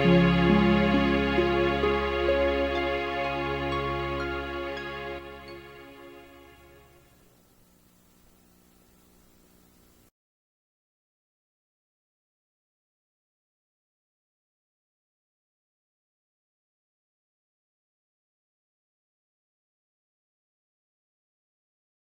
Thank